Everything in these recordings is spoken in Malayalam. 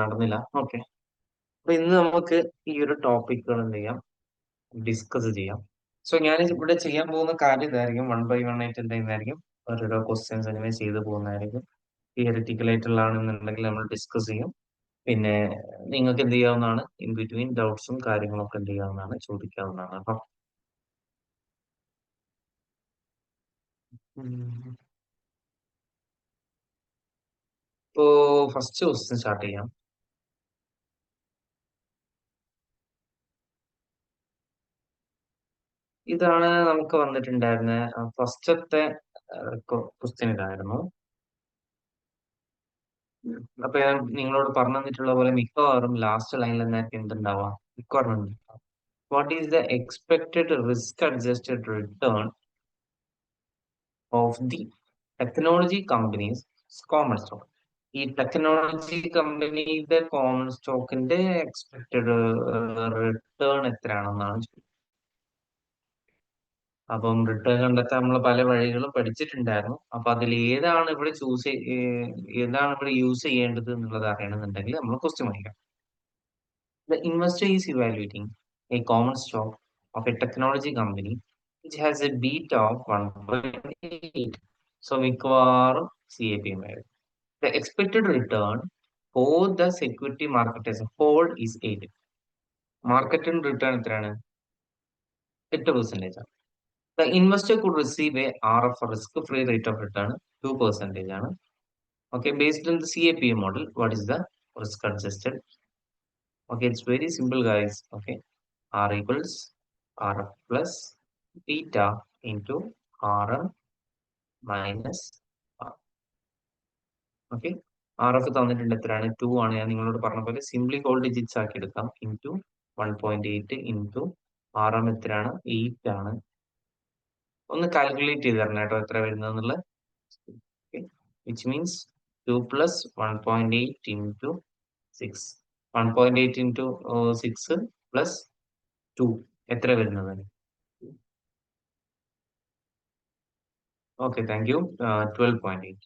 നടന്നില്ല. ഓക്കെ. അപ്പൊ ഇന്ന് നമുക്ക് ഈ ഒരു ടോപ്പിക്കുകൾ എന്ത് ചെയ്യാം, ഡിസ്കസ് ചെയ്യാം. സോ ഞാൻ ഇവിടെ ചെയ്യാൻ പോകുന്ന കാര്യം ഇതായിരിക്കും, വൺ ബൈ വൺ ആയിട്ട് എന്ത് ചെയ്യുന്നതായിരിക്കും, ഓരോരോ ക്വസ്റ്റ്യൻസ് അങ്ങനെ ചെയ്തു പോകുന്നതായിരിക്കും. തിയറിറ്റിക്കൽ ആയിട്ടുള്ളതാണെന്നുണ്ടെങ്കിൽ നമ്മൾ ഡിസ്കസ് ചെയ്യും. പിന്നെ നിങ്ങൾക്ക് എന്ത് ചെയ്യാവുന്നതാണ്, ഇൻ ബിറ്റ്വീൻ ഡൗട്ട്സും കാര്യങ്ങളൊക്കെ എന്ത് ചെയ്യാവുന്നതാണ്, ചോദിക്കാവുന്നതാണ്. അപ്പൊ ഇപ്പോ ഫസ്റ്റ് ക്വസ്റ്റ്യൻ സ്റ്റാർട്ട് ചെയ്യാം. ഇതാണ് നമുക്ക് വന്നിട്ടുണ്ടായിരുന്ന ഫസ്റ്റത്തെ ക്വസ്റ്റ്യൻ ഇതായിരുന്നു. അപ്പൊ ഞാൻ നിങ്ങളോട് പറഞ്ഞു തന്നിട്ടുള്ള പോലെ മിക്കവാറും ലാസ്റ്റ് ലൈനിൽ എന്തായിരിക്കും എന്തുണ്ടാവുക, requirement. What is the expected risk adjusted return of the technology companies common stock? ഈ ടെക്നോളജി കമ്പനിയുടെ കോമൺ സ്റ്റോക്കിന്റെ എക്സ്പെക്ടഡ് റിട്ടേൺ എത്രയാണെന്നാണ് ചോദിക്കുന്നത്. അപ്പം റിട്ടേൺ കണ്ടെത്താൻ നമ്മൾ പല വഴികളും പഠിച്ചിട്ടുണ്ടായിരുന്നു. അപ്പൊ അതിൽ ഏതാണ് ഇവിടെ യൂസ് ചെയ്യേണ്ടത് എന്നുള്ളത് അറിയണമെന്നുണ്ടെങ്കിൽ നമ്മൾ ക്വസ്റ്റ്യൻ പഠിക്കാം. The investor is evaluating a common stock of a technology company which has a beta of 1.8. So മിക്കവാറും CAPM വരും. The expected return for the security market as a whole is 8. മാർക്കറ്റിന് return എത്രയാണ്? 8% ആണ്. The investor could receive a RF, risk-free rate of return, 2% ആണ്. Okay, based on the CAPM model, what is the risk adjusted? Okay, it's very simple, guys. Okay, R equals RF plus beta into RM minus R. Okay, R F തന്നിട്ടുണ്ട് എത്രയാണ്? 2 ആണ്. ഞാൻ നിങ്ങളോട് പറഞ്ഞ പോലെ സിംപ്ലി ഹോൾ ഡിജിറ്റ്സ് ആക്കി എടുക്കാം. ഇൻറ്റു 1.8 ഇൻറ്റു ആർ എം എത്രയാണ്? 8 ആണ്. ഒന്ന് കാൽക്കുലേറ്റ് ചെയ്ത് തരണം കേട്ടോ, എത്ര വരുന്നതെന്നുള്ളത്. Which means 2 plus 1.8 into 6. 1.8 into 6 plus 2 എത്ര വരുന്നത്? Okay, thank you. 12.8.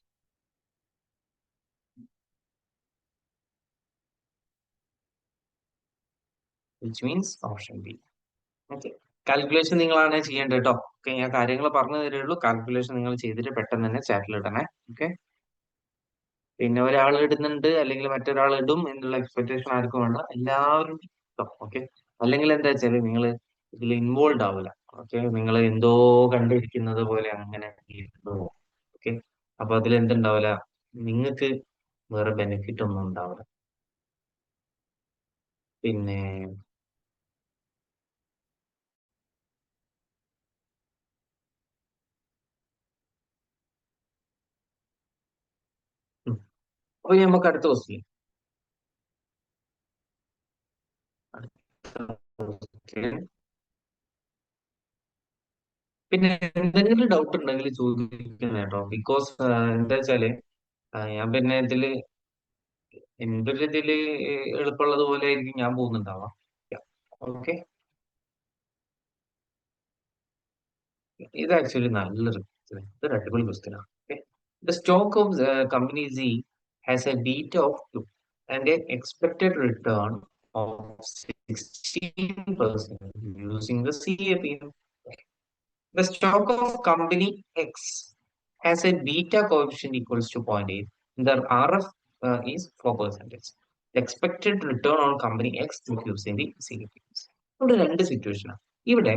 Which means option B. Okay, calculation നിങ്ങളാണ് ചെയ്യേണ്ടത് കേട്ടോ. ഓക്കെ, ഞാൻ കാര്യങ്ങൾ പറഞ്ഞു തരുള്ളൂ. കാൽക്കുലേഷൻ നിങ്ങൾ ചെയ്തിട്ട് പെട്ടെന്ന് തന്നെ ചാറ്റിൽ ഇടണേ. ഓക്കെ, പിന്നെ ഒരാൾ ഇടുന്നുണ്ട് അല്ലെങ്കിൽ മറ്റൊരാൾ ഇടും എന്നുള്ള എക്സ്പെക്ടേഷൻ ആർക്കും വേണ്ട, എല്ലാവരും ഇട്ടോ. ഓക്കെ, അല്ലെങ്കിൽ എന്താ വെച്ചാല് നിങ്ങൾ ഇതിൽ ഇൻവോൾവ് ആവില്ല. ഓക്കെ, നിങ്ങൾ എന്തോ കണ്ടിരിക്കുന്നത് പോലെ അങ്ങനെ ഓക്കെ, അപ്പൊ അതിൽ എന്തുണ്ടാവില്ല, നിങ്ങൾക്ക് വേറെ ബെനിഫിറ്റ് ഒന്നും ഉണ്ടാവില്ല. പിന്നെ അപ്പൊ നമുക്ക് അടുത്ത ക്വസ്റ്റ്യൻ. പിന്നെ എന്തെങ്കിലും ഡൗട്ട് ഉണ്ടെങ്കിൽ ചോദിക്കുന്ന കേട്ടോ. ബിക്കോസ് എന്താ വെച്ചാല് ഞാൻ പിന്നെ എന്റെ ഒരു ഇതില് എളുപ്പമുള്ളത് പോലെ ആയിരിക്കും ഞാൻ പോകുന്നുണ്ടാവാം. ഓക്കെ, ഇത് ആക്ച്വലി ഇതൊരു അടിപൊളി ക്വസ്റ്റ്യൻ ആണ്. Okay, the stock of company C has A beta of 2 and A expected return of 16% using the CAPM. The stock of company X has a beta coefficient equals to 0.8. The RF is 4%. The expected return on company X using the CAPM. ഇവിടെ രണ്ട് സിറ്റുവേഷനാണ്. ഇവിടെ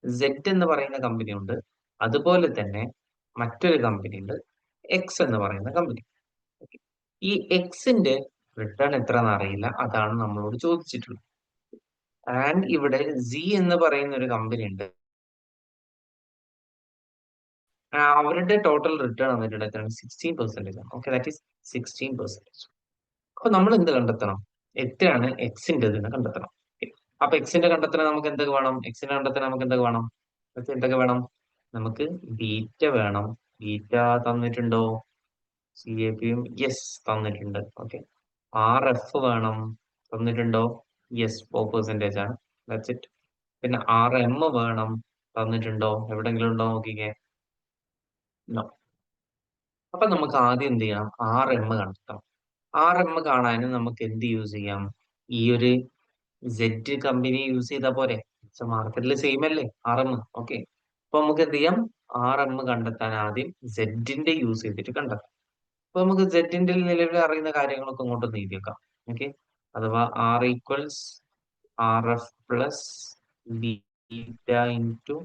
Z എന്ന് പറയുന്ന കമ്പനി ഉണ്ട്, അതുപോലെ തന്നെ മറ്റൊരു കമ്പനി ഉണ്ട്, എക്സ് എന്ന് പറയുന്ന കമ്പനി. ഈ എക്സിന്റെ റിട്ടേൺ എത്രയെന്ന് അറിയില്ല, അതാണ് നമ്മളോട് ചോദിച്ചിട്ടുള്ളത്. ആൻഡ് ഇവിടെ സി എന്ന് പറയുന്ന ഒരു കമ്പനി ഉണ്ട്, അവരുടെ ടോട്ടൽ റിട്ടേൺ വന്നിട്ടുണ്ട് എത്രയാണ്? 16% ആണ്. Okay, that is 16%. അപ്പൊ നമ്മൾ എന്ത് കണ്ടെത്തണം? എത്രയാണ് എക്സിന്റെ എന്ന് കണ്ടെത്തണം. Okay. അപ്പൊ എക്സിന്റെ കണ്ടെത്തണം നമുക്ക് എന്തൊക്കെ വേണം? എക്സിന്റെ കണ്ടെത്തണം നമുക്ക് എന്തൊക്കെ വേണം? എന്തൊക്കെ വേണം? നമുക്ക് ബീറ്റ വേണം. ബീറ്റ തന്നിട്ടുണ്ടോ? CAPM യെസ് തന്നിട്ടുണ്ട്. ഓക്കെ, ആർ എഫ് വേണം, തന്നിട്ടുണ്ടോ? യെസ്, 4% ആണ്. That's it. പിന്നെ ആർ എം വേണം, തന്നിട്ടുണ്ടോ? എവിടെങ്കിലും ഉണ്ടോ നോക്കിക്കേ. നോ. അപ്പൊ നമുക്ക് ആദ്യം എന്ത് ചെയ്യണം? ആർ എം കണ്ടെത്തണം. RM കാണാനും നമുക്ക് എന്ത് യൂസ് ചെയ്യാം? ഈ ഒരു സെഡ് കമ്പനി യൂസ് ചെയ്താൽ പോരെ? മാർക്കറ്റിൽ സെയിം അല്ലേ RM? ഓക്കെ. അപ്പൊ നമുക്ക് എന്ത് ചെയ്യാം? RM കണ്ടെത്താൻ ആദ്യം സെഡിന്റെ യൂസ് ചെയ്തിട്ട് കണ്ടെത്താം. അപ്പൊ നമുക്ക് സെഡിന്റെ നിലവിൽ അറിയുന്ന കാര്യങ്ങളൊക്കെ ഇങ്ങോട്ടൊന്ന് എഴുതി വെക്കാം. ഓക്കെ. അഥവാ R equals RF plus beta into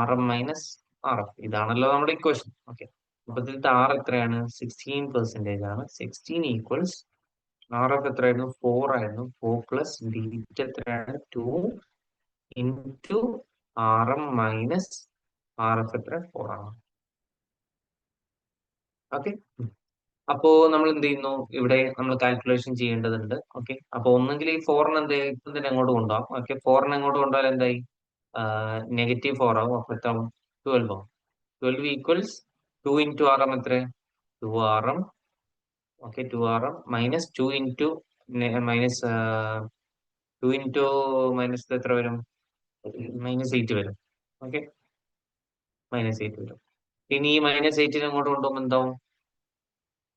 RM minus RF. ഇതാണല്ലോ നമ്മുടെ ഇക്വേഷൻ. ഓക്കെ. അപ്പൊ ഇതിലത്തെ R എത്രയാണ്? 16% ആണ്. 16 ഈക്വൽസ് RF എത്രയായിരുന്നു? 4 ആയിരുന്നു. 4 പ്ലസ് ബീറ്റ എത്രയാണ്? 2 ഇൻറ്റു RM മൈനസ് RF എത്ര? 4 ആണ്. ഓക്കെ. അപ്പോ നമ്മൾ എന്ത് ചെയ്യുന്നു? ഇവിടെ നമ്മൾ കാൽക്കുലേഷൻ ചെയ്യേണ്ടതുണ്ട്. ഓക്കെ. അപ്പൊ ഒന്നെങ്കിൽ ഈ 4 എന്ത് ചെയ്യും? ഇപ്പം തന്നെ അങ്ങോട്ട് കൊണ്ടുപോകാം. ഓക്കെ. 4 അങ്ങോട്ട് കൊണ്ടുപോയാൽ എന്തായി? -4 ആവും. അപ്പൊ എത്രയാവും? 12 ആവും. 12 ഈക്വൽസ് 2 ഇൻറ്റു RM എത്ര? 2RM. Okay. 2RM minus 2 into minus 2 into minus എത്ര വരും? -8 വരും. ഓക്കെ. -8 വരും. ഇനി ഈ -8 അങ്ങോട്ട് കൊണ്ടുപോകുമ്പോൾ എന്താവും?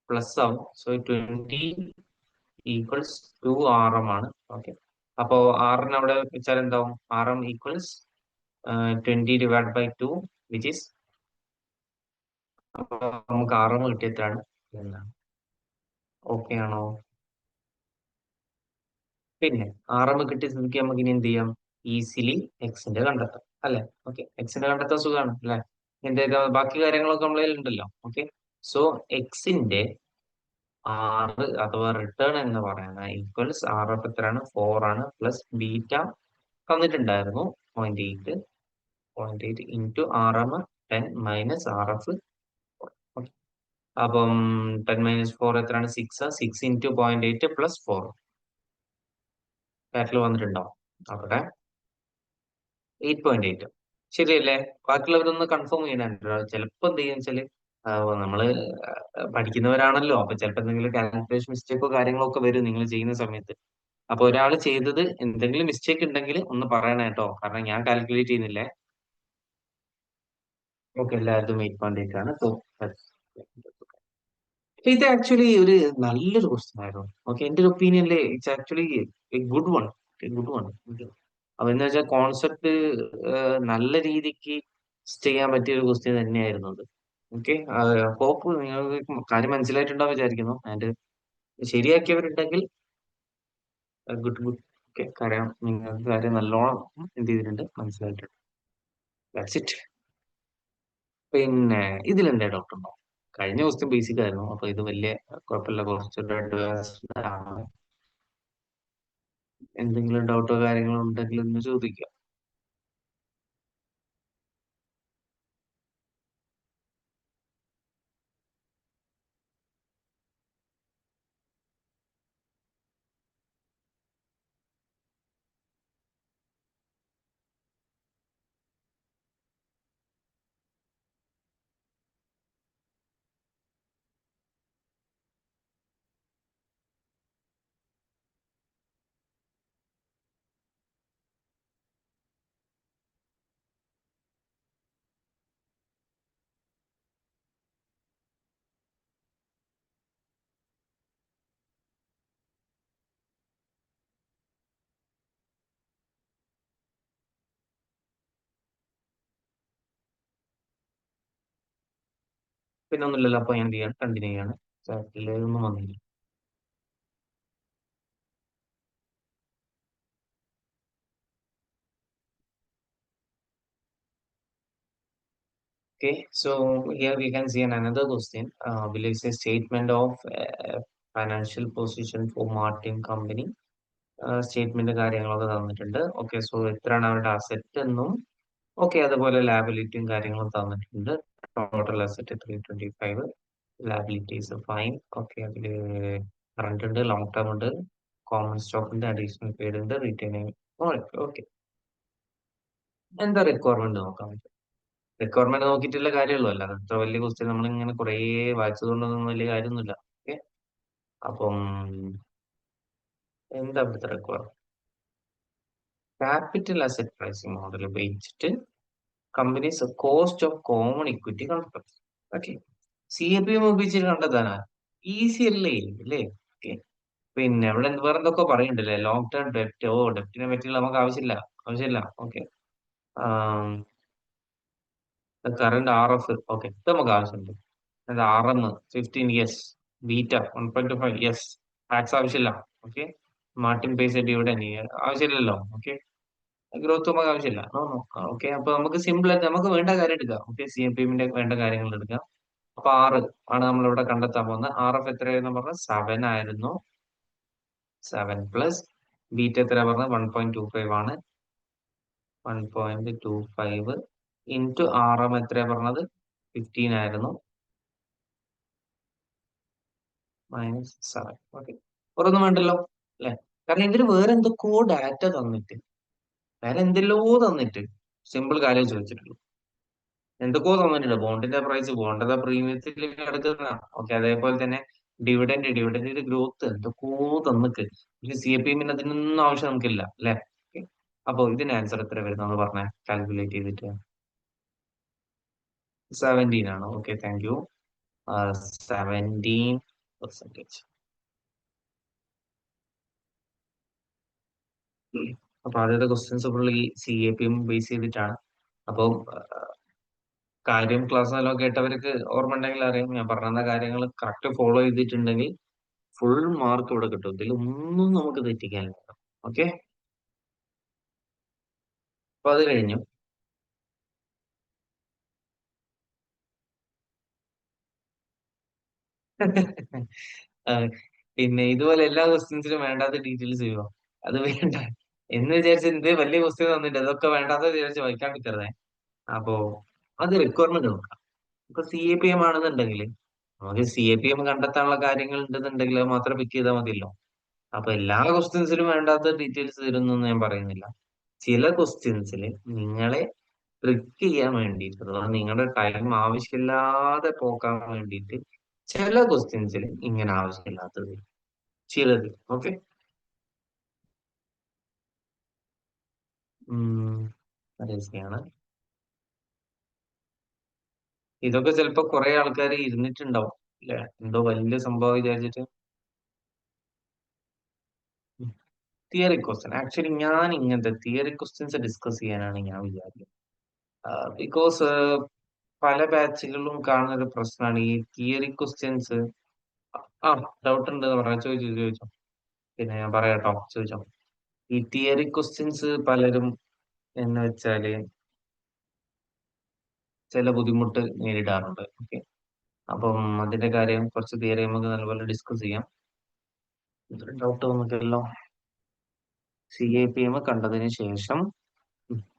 പ്ലസ് ആവും. സോ 20 ഈക്വൽസ് 2RM ആണ്. ഓക്കെ. അപ്പോ ആറിന് അവിടെ വെച്ചാൽ എന്താവും? RM equals 20 divide by 2 which is, അപ്പൊ നമുക്ക് RM കിട്ടിയതാണ് എന്നാണ്. ഓക്കെ ആണോ? പിന്നെ RM കിട്ടിയ സ്ഥിതിക്ക് നമുക്ക് ഇനി എന്ത് ചെയ്യാം? ഈസിലി എക്സിന്റെ കണ്ടെത്താം അല്ലെ? ഓക്കെ. എക്സിന്റെ കണ്ടെത്താൻ സുഖമാണ് അല്ലെ? എന്റെ ബാക്കി കാര്യങ്ങളൊക്കെ നമ്മളതിൽ ഉണ്ടല്ലോ. ഓക്കെ. സോ എക്സിന്റെ അഥവാ റിട്ടേൺ എന്ന് പറയുന്നത് ഈക്വൽസ് RF എത്രയാണ്? 4 ആണ്. പ്ലസ് ബീറ്റ തന്നിട്ടുണ്ടായിരുന്നു 0.8. 0.8 ഇൻറ്റു RM 10 മൈനസ് RF. അപ്പം 10 മൈനസ് 4 എത്രയാണ്? 6. 6 ഇൻറ്റു 0.8 പ്ലസ് 4 ബാറ്റിൽ വന്നിട്ടുണ്ടോ? അവിടെ 8.8 ശരിയല്ലേ? ബാക്കിയുള്ളവരൊന്ന് കൺഫേം ചെയ്യണുണ്ട്. ചിലപ്പോ എന്ത് ചെയ്യാന്ന് വെച്ചാല് നമ്മള് പഠിക്കുന്നവരാണല്ലോ. അപ്പൊ ചിലപ്പോ എന്തെങ്കിലും കാൽക്കുലേഷൻ മിസ്റ്റേക്കോ കാര്യങ്ങളോ ഒക്കെ വരും നിങ്ങൾ ചെയ്യുന്ന സമയത്ത്. അപ്പൊ ഒരാൾ ചെയ്തത് എന്തെങ്കിലും മിസ്റ്റേക്ക് ഉണ്ടെങ്കിൽ ഒന്ന് പറയണേ കേട്ടോ. കാരണം ഞാൻ കാൽക്കുലേറ്റ് ചെയ്യുന്നില്ലേ. ഓക്കെ. എല്ലാവരും 8.8 ആണ്. സോ ഇത് ആക്ച്വലി ഒരു നല്ലൊരു ക്വസ്റ്റ്യൻ ആയിരുന്നു. ഓക്കെ. എന്റെ ഒരു ഒപ്പീനിയനില് it's actually a good one. Good one. അപ്പൊ എന്ന് വെച്ചാൽ കോൺസെപ്റ്റ് നല്ല രീതിക്ക് ചെയ്യാൻ പറ്റിയ ഒരു ക്വസ്റ്റ്യൻ തന്നെയായിരുന്നു അത്. ഓക്കെ. ഹോപ്പ് നിങ്ങൾക്ക് കാര്യം മനസ്സിലായിട്ടുണ്ടാവും വിചാരിക്കുന്നു. ആൻഡ് ശരിയാക്കിയവരുണ്ടെങ്കിൽ ഗുഡ് ഗുഡ്. ഓക്കെ. കാര്യം നിങ്ങൾക്ക് കാര്യം നല്ലോണം എന്ത് ചെയ്തിട്ടുണ്ട്? മനസ്സിലായിട്ടുണ്ട്. That's it. പിന്നെ ഇതിലെന്താ ഡൗട്ട് ഉണ്ടോ? കഴിഞ്ഞ ക്വസ്റ്റ്യൻ ബേസിക് ആയിരുന്നു. അപ്പൊ ഇത് വലിയ കുഴപ്പമില്ല. കുറച്ചൊരു അഡ്വാൻസ്ഡ് ആണ്. എന്തെങ്കിലും ഡൗട്ടോ കാര്യങ്ങളോ ഉണ്ടെങ്കിൽ ഒന്ന് ചോദിക്കാം. പിന്നെ ഒന്നുമില്ലല്ലോ. അപ്പൊ ഞാൻ എന്ത് ചെയ്യാണ്? കണ്ടിന്യൂ ചെയ്യാണ്. ചാറ്റിൽ ഒന്നും വന്നില്ല. Okay, so here we can see another question. Will is a statement of financial position for Martin Company. Statement കാര്യങ്ങളൊക്കെ തന്നിട്ടുണ്ട്. ഓക്കെ. സോ എത്രയാണ് അവരുടെ അസറ്റ് എന്നും ഓക്കെ അതുപോലെ ലാബിലിറ്റിയും കാര്യങ്ങളും തന്നിട്ടുണ്ട്. Total asset 325, liabilities fine. Okay. അതില് കറണ്ട് ഉണ്ട്, ലോങ് ടേം ഉണ്ട്, കോമൺ സ്റ്റോക്ക് ഉണ്ട്, അഡീഷണൽ പേയ്ഡ് ഉണ്ട്, റീറ്റെയിനിങ്. ഓക്കെ. എന്താ റിക്വയർമെന്റ് നോക്കാം. റിക്വയർമെന്റ് നോക്കിയിട്ടുള്ള കാര്യമുള്ളൂ. അല്ലാതെ അത്ര വലിയ ക്വസ്റ്റ്യൻ നമ്മൾ ഇങ്ങനെ കുറെ വായിച്ചതുകൊണ്ടൊന്നും വലിയ കാര്യമൊന്നുമില്ല. ഓക്കെ. അപ്പം എന്താ ഇവിടുത്തെ requirement? Capital asset pricing model ഉപയോഗിച്ചിട്ട് companies cost of common equity കണ്ടെത്തും. ഓക്കെ. CAPM ഉപയോഗിച്ചിട്ട് കണ്ടെത്താനാ? ഈസി അല്ലേ? അല്ലേ? ഓക്കെ. പിന്നെ ഇവിടെ വേറെ എന്തൊക്കെ പറയുന്നുണ്ടല്ലേ, ലോങ് ടേം ഡെപ്റ്റ്. ഓ, ഡെപ്റ്റിനെ പറ്റിയുള്ള നമുക്ക് ആവശ്യമില്ല. ആവശ്യമില്ല. Okay. Current R F. Okay, ഇത് നമുക്ക് ആവശ്യമുണ്ട്. അത് R M 15 years, beta 1.5 yes. Tax ആവശ്യമില്ല. ഓക്കെ. മാർട്ടിൻ പേസ് ഡിവിഡൻ ആവശ്യമില്ലല്ലോ. ഓക്കെ. ഗ്രോത്ത് നമുക്ക് ആവശ്യമില്ല. No no. ഓക്കെ, അപ്പൊ നമുക്ക് സിമ്പിൾ ആയിട്ട് നമുക്ക് വേണ്ട കാര്യം എടുക്കാം. ഓക്കെ, സി എം പി എമ്മിന്റെ വേണ്ട കാര്യങ്ങൾ എടുക്കാം. അപ്പൊ 6 ആണ് നമ്മളിവിടെ കണ്ടെത്താൻ പോകുന്നത്. ആർ എഫ് എത്രയായിരുന്നു പറഞ്ഞത്? 7 ആയിരുന്നു. 7 പ്ലസ് ബീറ്റ എത്ര പറഞ്ഞത്? 1.25 ആണ്. 1.25 ഇൻറ്റു ആർ എം എത്രയാ പറഞ്ഞത്? 15 ആയിരുന്നു. -7. ഓക്കെ, ഒരൊന്നും വേണ്ടല്ലോ അല്ലെ? കാരണം ഇതിന് വേറെ എന്തൊക്കെയോ ഡാറ്റ തന്നിട്ട്, വേറെ എന്തെല്ലോ തന്നിട്ട് സിമ്പിൾ കാര്യം ചോദിച്ചിട്ടുള്ളൂ. എന്തൊക്കെയോ തന്നിട്ടുണ്ട്. ബോണ്ടിന്റെ പ്രൈസ്, ബോണ്ടിന്റെ പ്രീമിയത്തിൽ കിടക്കുന്ന. ഓക്കെ, അതേപോലെ തന്നെ ഡിവിഡന്റിന്റെ ഗ്രോത്ത് എന്തൊക്കെയോ തന്നിട്ട്. പക്ഷെ സി എ പി എമ്മിന് അതിനൊന്നും ആവശ്യം നമുക്കില്ല അല്ലെ? Okay. അപ്പൊ ഇതിന് ആൻസർ എത്ര വരുന്നത് പറഞ്ഞ കാൽക്കുലേറ്റ് ചെയ്തിട്ട്? 17 ആണ്. Okay, thank U. 17%. അപ്പൊ ആദ്യത്തെ ക്വസ്റ്റ്യൻസ് ഫുൾ ഈ C A P M base ചെയ്തിട്ടാണ്. അപ്പൊ കാര്യം ക്ലാസ് എല്ലാം കേട്ടവർക്ക് ഓർമ്മ ഉണ്ടെങ്കിൽ അറിയാം, ഞാൻ പറഞ്ഞ കാര്യങ്ങൾ കറക്റ്റ് ഫോളോ ചെയ്തിട്ടുണ്ടെങ്കിൽ ഫുൾ മാർക്ക് ഇവിടെ കിട്ടും. ഇതിലൊന്നും നമുക്ക് തെറ്റിക്കാനില്ല. ഓക്കെ, അപ്പൊ അത് കഴിഞ്ഞു. ആ, പിന്നെ ഇതുപോലെ എല്ലാ ക്വസ്റ്റ്യൻസിലും വേണ്ടാത്ത ഡീറ്റെയിൽസ് ചെയ്യുമോ? അത് വേണ്ട എന്ന് വിചാരിച്ച് എന്ത് വലിയ ക്വസ്റ്റ്യൻ തന്നിട്ട് അതൊക്കെ വേണ്ടാത്ത വിചാരിച്ച് വായിക്കാൻ പറ്റരുതേ. അപ്പോ അത് റിക്വയർമെന്റ് നോക്കാം. ഇപ്പൊ സി എ പി എം ആണെന്നുണ്ടെങ്കിൽ നമുക്ക് സി എ പി എം കണ്ടെത്താനുള്ള കാര്യങ്ങൾ ഉണ്ടെന്നുണ്ടെങ്കിൽ അത് മാത്രം പിക്ക് ചെയ്താൽ മതിയല്ലോ. അപ്പൊ എല്ലാ ക്വസ്റ്റ്യൻസിലും വേണ്ടാത്ത ഡീറ്റെയിൽസ് തരുന്നൊന്നും ഞാൻ പറയുന്നില്ല. ചില ക്വസ്റ്റ്യൻസിൽ നിങ്ങളെ ട്രിക്ക് ചെയ്യാൻ വേണ്ടിയിട്ട്, അഥവാ നിങ്ങളുടെ ടൈം ആവശ്യമില്ലാതെ പോക്കാൻ വേണ്ടിയിട്ട് ചില ക്വസ്റ്റ്യൻസിൽ ഇങ്ങനെ ആവശ്യമില്ലാത്തത് ചിലത്. ഓക്കെ. രഹസ്യാണ്. ഇതൊക്കെ ചിലപ്പോ കുറെ ആൾക്കാർ ഇരുന്നിട്ടുണ്ടാവും അല്ലെ, എന്തോ വലിയ സംഭവം വിചാരിച്ചിട്ട്. തിയറി ക്വസ്റ്റ്യൻ ആക്ച്വലി ഞാൻ ഇങ്ങനത്തെ തിയറി ക്വസ്റ്റ്യൻസ് ഡിസ്കസ് ചെയ്യാനാണ് ഞാൻ വിചാരിക്കുന്നത്. ബിക്കോസ് പല ബാച്ചുകളിലും കാണുന്ന ഒരു പ്രശ്നമാണ് ഈ തിയറി ക്വസ്റ്റ്യൻസ്. ആ, ഡൗട്ട് ഉണ്ട് എന്ന് പറയാം. ചോദിച്ചോ. പിന്നെ ഞാൻ പറയാട്ടോ, ചോദിച്ചോ. ഈ തിയറി ക്വസ്റ്റ്യൻസ് പലരും എന്ന് വെച്ചാല് ചില ബുദ്ധിമുട്ട് നേരിടാറുണ്ട്. ഓക്കെ. അപ്പം അതിന്റെ കാര്യം കുറച്ച് തിയറി നമുക്ക് നല്ലപോലെ ഡിസ്കസ് ചെയ്യാം. ഡൗട്ട് വന്നിട്ടല്ലോ. സി എ പി എം കണ്ടതിന്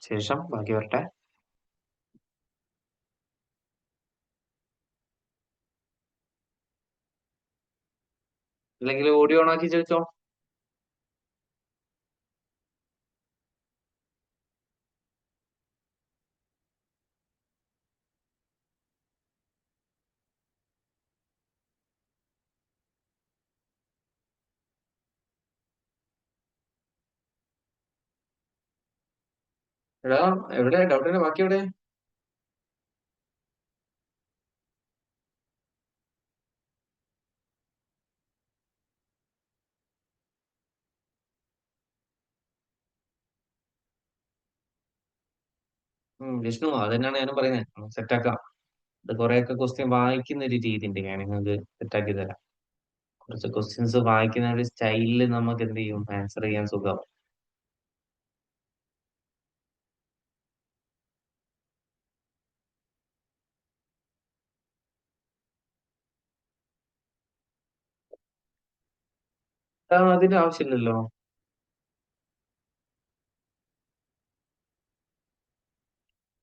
ശേഷം ബാക്കി വരട്ടെ. അല്ലെങ്കിൽ ഓഡിയോ ഓൺ ആക്കി ചോദിച്ചോ. എടാ, എവിടെ ഡൗട്ടിന്റെ ബാക്കി എവിടെ? വിഷ്ണു, അത് തന്നെയാണ് ഞാനും പറയുന്നത്. സെറ്റാക്കാം. ഇത് കുറെയൊക്കെ ക്വസ്റ്റ്യൻ വായിക്കുന്ന ഒരു രീതി ഉണ്ട്, ഞാൻ നിങ്ങൾക്ക് സെറ്റാക്കി തരാം. കുറച്ച് ക്വസ്റ്റ്യൻസ് വായിക്കുന്ന ഒരു സ്റ്റൈലിൽ നമുക്ക് എന്ത് ചെയ്യും, ആൻസർ ചെയ്യാൻ സുഖം. അതിന്റെ ആവശ്യമില്ലല്ലോ.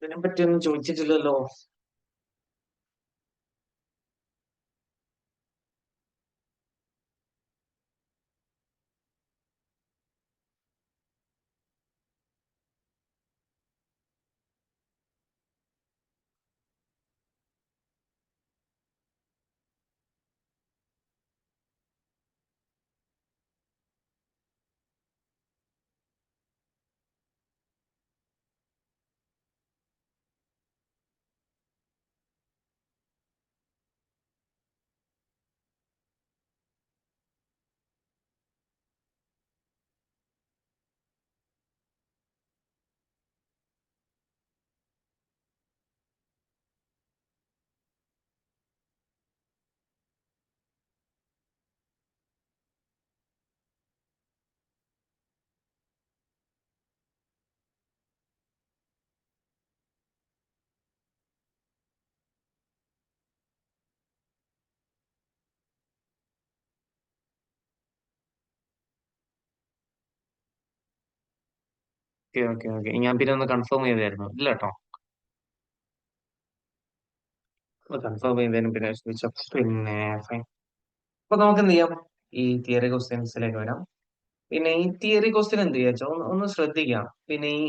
ഇതിനെ പറ്റിയൊന്നും ചോദിച്ചിട്ടില്ലല്ലോ. ഓക്കെ ഓക്കെ ഓക്കെ, ഞാൻ പിന്നെ ഒന്ന് കൺഫേം ചെയ്തായിരുന്നു, ഇല്ല കേട്ടോ. കൺഫേം ചെയ്തതിന് പിന്നെ ചോദിച്ചു. പിന്നെ fine. അപ്പൊ നമുക്ക് എന്ത് ചെയ്യാം, ഈ തിയറി ക്വസ്റ്റ്യൻസിലേക്ക് വരാം. പിന്നെ ഈ തിയറി ക്വസ്റ്റ്യൻ എന്ത് ചെയ്യാ വെച്ചാൽ ഒന്ന് ശ്രദ്ധിക്കാം. പിന്നെ ഈ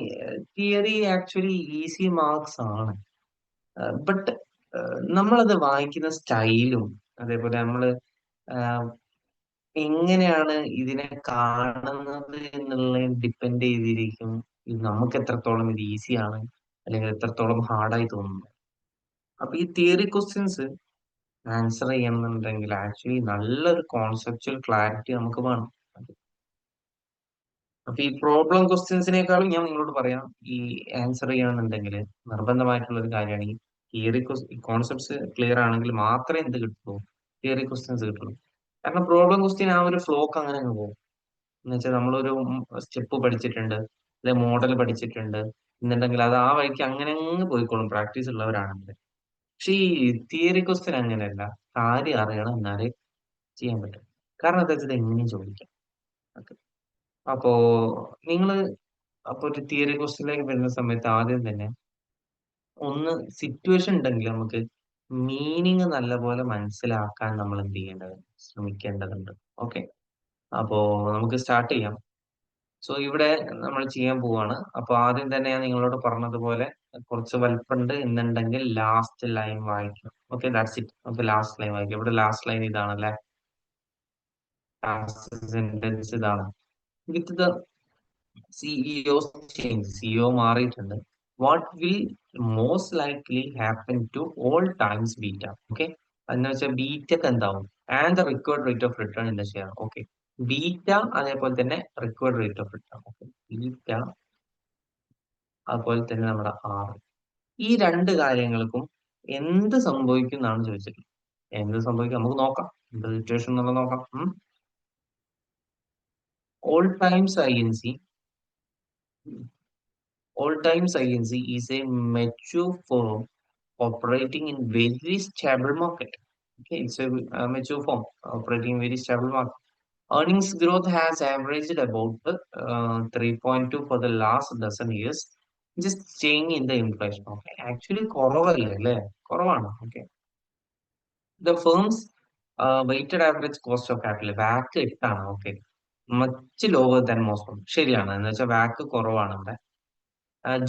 തിയറി ആക്ച്വലി ഈസി മാർക്സ് ആണ്. ബട്ട് നമ്മളത് വായിക്കുന്ന സ്റ്റൈലും അതേപോലെ നമ്മള് ആഹ്, എങ്ങനെയാണ് ഇതിനെ കാണുന്നത് എന്നുള്ളതിനെ ഡിപ്പെൻഡ് ചെയ്തിരിക്കും ഇത് നമുക്ക് എത്രത്തോളം ഇത് ഈസിയാണ് അല്ലെങ്കിൽ എത്രത്തോളം ഹാർഡായി തോന്നുന്നു. അപ്പൊ ഈ തിയറി ക്വസ്റ്റ്യൻസ് ആൻസർ ചെയ്യണമെന്നുണ്ടെങ്കിൽ ആക്ച്വലി നല്ലൊരു കോൺസെപ്ച്വൽ ക്ലാരിറ്റി നമുക്ക് വേണം. അപ്പൊ ഈ പ്രോബ്ലം ക്വസ്റ്റ്യൻസിനേക്കാളും ഞാൻ നിങ്ങളോട് പറയാം, ഈ ആൻസർ ചെയ്യണമെന്നുണ്ടെങ്കിൽ നിർബന്ധമായിട്ടുള്ള ഒരു കാര്യമാണ് ഈ തിയറി കോൺസെപ്റ്റ്സ് ക്ലിയർ ആണെങ്കിൽ മാത്രമേ എന്ത് കിട്ടുള്ളൂ, തിയറി ക്വസ്റ്റ്യൻസ് കിട്ടുള്ളൂ. കാരണം പ്രോബ്ലം ക്വസ്റ്റ്യൻ ആ ഒരു ഫ്ലോക്ക് അങ്ങനെ അങ്ങ് പോകും. എന്ന് വെച്ചാൽ നമ്മളൊരു സ്റ്റെപ്പ് പഠിച്ചിട്ടുണ്ട്, അല്ലെ മോഡൽ പഠിച്ചിട്ടുണ്ട് എന്നുണ്ടെങ്കിൽ അത് ആ വഴിക്ക് അങ്ങനെ അങ്ങ് പോയിക്കോളും പ്രാക്ടീസ് ഉള്ളവരാണെങ്കിൽ. പക്ഷെ ഈ തിയറി ക്വസ്റ്റ്യൻ അങ്ങനെയല്ല, കാര്യം അറിയണം എന്നാലേ ചെയ്യാൻ പറ്റും. കാരണം എന്താ വെച്ചാൽ എങ്ങനെയും ചോദിക്കാം. Okay. അപ്പോ നിങ്ങള് അപ്പൊ ഒരു തിയറി ക്വസ്റ്റ്യനിലേക്ക് വരുന്ന സമയത്ത് ആദ്യം തന്നെ ഒന്ന് സിറ്റുവേഷൻ ഉണ്ടെങ്കിൽ നമുക്ക് മീനിങ് നല്ലപോലെ മനസ്സിലാക്കാൻ നമ്മൾ എന്ത് ചെയ്യേണ്ടത്, ശ്രമിക്കേണ്ടതുണ്ട്. ഓക്കെ, അപ്പോ നമുക്ക് സ്റ്റാർട്ട് ചെയ്യാം. സോ ഇവിടെ നമ്മൾ ചെയ്യാൻ പോവാണ്. അപ്പൊ ആദ്യം തന്നെ ഞാൻ നിങ്ങളോട് പറഞ്ഞതുപോലെ കുറച്ച് വലിപ്പമുണ്ട് എന്നുണ്ടെങ്കിൽ ലാസ്റ്റ് ലൈൻ വായിക്കും. Okay, that's it. നമുക്ക് ലാസ്റ്റ് ലൈൻ വായിക്കാം. ഇവിടെ ലാസ്റ്റ് ലൈൻ ഇതാണല്ലേ, ലാസ്റ്റ് സെന്റൻസ് ഇതാണ്. With the CEO change, CEO മാറിയിട്ടുണ്ട്. What will most likely happen to all times beta. Okay, എന്ന് വെച്ചാൽ ബീറ്റക്ക് എന്താവും, and the required rate of return in the share. Okay, beta അതേപോലെ തന്നെ required rate of return. Okay, beta അതുപോലെ തന്നെ നമ്മുടെ ആർ, ഈ രണ്ട് കാര്യങ്ങൾക്കും എന്ത് സംഭവിക്കും എന്നാണ് ചോദിച്ചിട്ടുള്ളത്. എന്ത് സംഭവിക്കും നമുക്ക് നോക്കാം, എന്ത് സിറ്റുവേഷൻ എന്നുള്ളത് നോക്കാം. All times I N C, all times INC is a mature firm operating in very stable market. Okay, it's a mature firm operating in very stable market. Earnings growth has averaged about 3.2 for the last dozen years, just staying in the inflation. Okay, actually കുറവല്ലേ അല്ലേ, കുറവാണ്. Okay, the firm's weighted average cost of capital WACC 8ആണ്. Okay, much lower than most. ശരിയാണ്, എന്ന് വെച്ചാൽ വാക്ക് കുറവാണ് ഇവിടെ.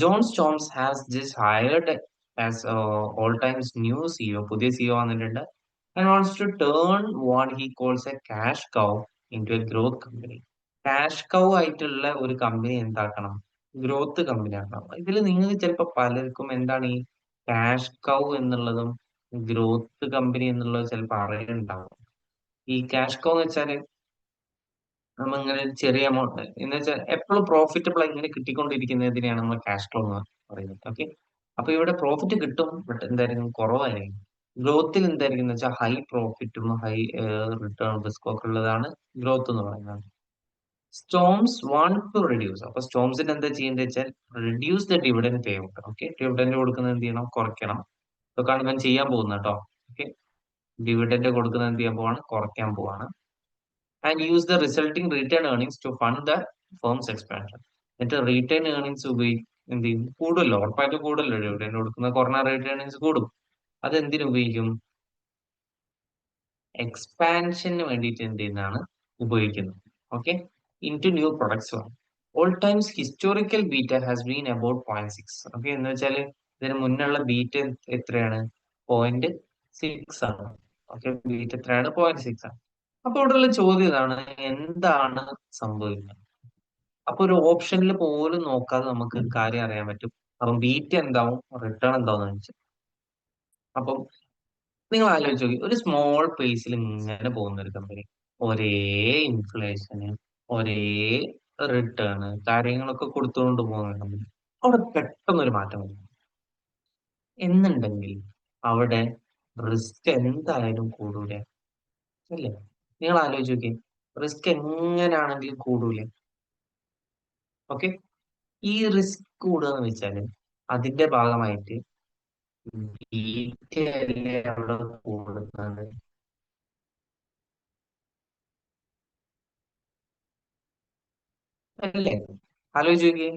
John Storms has just hired as all times new CEO, പുതിയ സിഇഒ വന്നിട്ടുണ്ട്, and wants to turn what he calls a cash cow into a growth company. Cash cow ആയിട്ടുള്ള ഒരു കമ്പനി എന്താക്കണം, ഗ്രോത്ത് കമ്പനി ആക്കണം. ഇതിൽ നിങ്ങൾ ചിലപ്പോൾ പലർക്കും എന്താണ് ഈ കാഷ് കൗ എന്നുള്ളതും ഗ്രോത്ത് കമ്പനി എന്നുള്ളതും ചിലപ്പോൾ അറിയുന്നുണ്ടാവും. ഈ കാഷ് കൗ എന്ന് വെച്ചാൽ നമ്മളിങ്ങനെ ചെറിയ എമൗണ്ട് എന്ന് വെച്ചാൽ എപ്പോഴും പ്രോഫിറ്റബിൾ ആയി ഇങ്ങനെ കിട്ടിക്കൊണ്ടിരിക്കുന്നതിനെയാണ് നമ്മൾ ക്യാഷ് ഫ്ലോ എന്ന് പറയുന്നത്. ഓക്കെ, അപ്പൊ ഇവിടെ പ്രോഫിറ്റ് കിട്ടും, ബട്ട് എന്തായിരിക്കും, കുറവായിരിക്കും. ഗ്രോത്തിൽ എന്തായിരിക്കും എന്ന് വെച്ചാൽ ഹൈ പ്രോഫിറ്റും ഹൈ റിട്ടേൺ റിസ്ക് ഒക്കെ ഉള്ളതാണ് ഗ്രോത്ത് എന്ന് പറയുന്നത്. സ്റ്റോംസ് വാണ്ട് ടു റെഡ്യൂസ്, അപ്പൊ സ്റ്റോംസിന് എന്താ ചെയ്യേണ്ടത് വെച്ചാൽ reduce the dividend pay out. Okay, dividend കൊടുക്കുന്നത് എന്ത് ചെയ്യണം, കുറയ്ക്കണം. ഇതൊക്കെയാണ് ഇവൻ ചെയ്യാൻ പോകുന്നത് കേട്ടോ. ഓക്കെ, ഡിവിഡൻഡ് കൊടുക്കുന്നത് എന്ത് ചെയ്യാൻ പോവാണ്, കുറയ്ക്കാൻ പോവാണ്. And use the resulting retained earnings to fund the firm's expansion. എന്നിട്ട് റിട്ടേൺ ഏർണിംഗ്സ് എന്ത് ചെയ്യും, കൂടുമല്ലോ, ഉറപ്പായിട്ട് കൂടുമല്ലോ, ഡിവിഡൻഡ് കൊടുക്കുന്ന കുറഞ്ഞ റിട്ടേൺ ഏർണിംഗ്സ് കൂടും. അത് എന്തിനു ഉപയോഗിക്കും, എക്സ്പാൻഷന് വേണ്ടിയിട്ട് എന്ത് ചെയ്യുന്നതാണ് ഉപയോഗിക്കുന്നത്. Okay, into new products ആണ്. All times historical beta has been about 0.6. Okay, എന്ന് വെച്ചാൽ ഇതിന് മുന്നുള്ള ബീറ്റ എത്രയാണ്, 0.6 ആണ്. ഓക്കെ, ബീറ്റ എത്രയാണ്, 0.6 ആണ്. അപ്പൊ ഇവിടെയുള്ള ചോദ്യം ഇതാണ്, എന്താണ് സംഭവിക്കുന്നത്. അപ്പൊ ഒരു ഓപ്ഷനിൽ പോലും നോക്കാതെ നമുക്ക് കാര്യം അറിയാൻ പറ്റും. അപ്പം ബീറ്റ് എന്താവും, റിട്ടേൺ എന്താവും എന്ന് വെച്ചാൽ. അപ്പം നിങ്ങൾ ആലോചിച്ച് നോക്കി, ഒരു സ്മോൾ പേസിൽ ഇങ്ങനെ പോകുന്ന ഒരു കമ്പനി, ഒരേ ഇൻഫ്ലേഷന്, ഒരേ റിട്ടേൺ കാര്യങ്ങളൊക്കെ കൊടുത്തുകൊണ്ട് പോകുന്ന കമ്പനി, അവിടെ പെട്ടെന്ന് ഒരു മാറ്റം വരും എന്നുണ്ടെങ്കിൽ അവിടെ റിസ്ക് എന്തായാലും കൂടൂലേ, അല്ലേ? നിങ്ങൾ ആലോചിച്ച് നോക്കി, റിസ്ക് എങ്ങനെയാണെങ്കിലും കൂടൂലേ. ഓക്കെ, ഈ റിസ്ക് കൂടുക എന്ന് വെച്ചാല് അതിന്റെ ഭാഗമായിട്ട് ഡീറ്റെയിലേ അവിടെ കൂടുന്നത്, അല്ലേ? ആലോചിച്ച് നോക്കിയേ,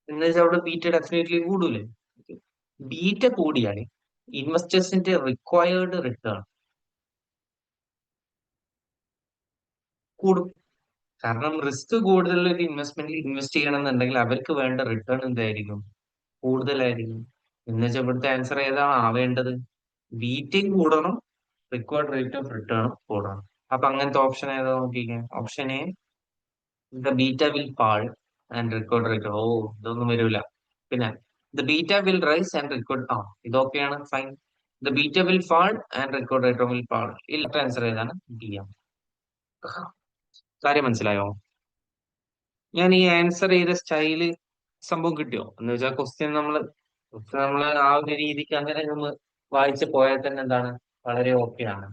എന്ന് വെച്ചാൽ അവിടെ ബീറ്റ ഡെഫിനറ്റ്ലി കൂടൂലേ. ബീറ്റ കൂടിയാൽ ഇൻവെസ്റ്റേഴ്സിന്റെ റിക്വയർഡ് റിട്ടേൺ കൂടും. കാരണം റിസ്ക് കൂടുതലുള്ള ഒരു ഇൻവെസ്റ്റ്മെന്റിൽ ഇൻവെസ്റ്റ് ചെയ്യണമെന്നുണ്ടെങ്കിൽ അവർക്ക് വേണ്ട റിട്ടേൺ എന്തായിരിക്കും, കൂടുതലായിരിക്കും. എന്ന് വെച്ചാൽ ഇവിടുത്തെ ആൻസർ ഏതാണ് ആവേണ്ടത്? ബീറ്റയും കൂടണം, റിക്വയർഡ് റേറ്റ് ഓഫ് റിട്ടേണും കൂടണം. അപ്പൊ അങ്ങനത്തെ ഓപ്ഷൻ ഏതാ നോക്കിക്കേ. Option A, the beta will fall and required rate, ഓ ഇതൊന്നും വരൂല. പിന്നെ the beta will rise and required, ആ ഇതൊക്കെയാണ് fine. The beta will fall and required rate will fall. ഇല്ല, ആൻസർ ഏതാണ്? ബി ആണ്. കാര്യം മനസ്സിലായോ? ഞാൻ ഈ ആൻസർ ചെയ്ത സ്റ്റൈല് സംഭവം കിട്ടിയോ? എന്ന് വെച്ചാൽ ക്വസ്റ്റ്യൻ നമ്മള് ആ ഒരു രീതിക്ക് അങ്ങനെ നമ്മൾ വായിച്ച് പോയാൽ തന്നെ എന്താണ്, വളരെ ഓക്കെ ആണ്.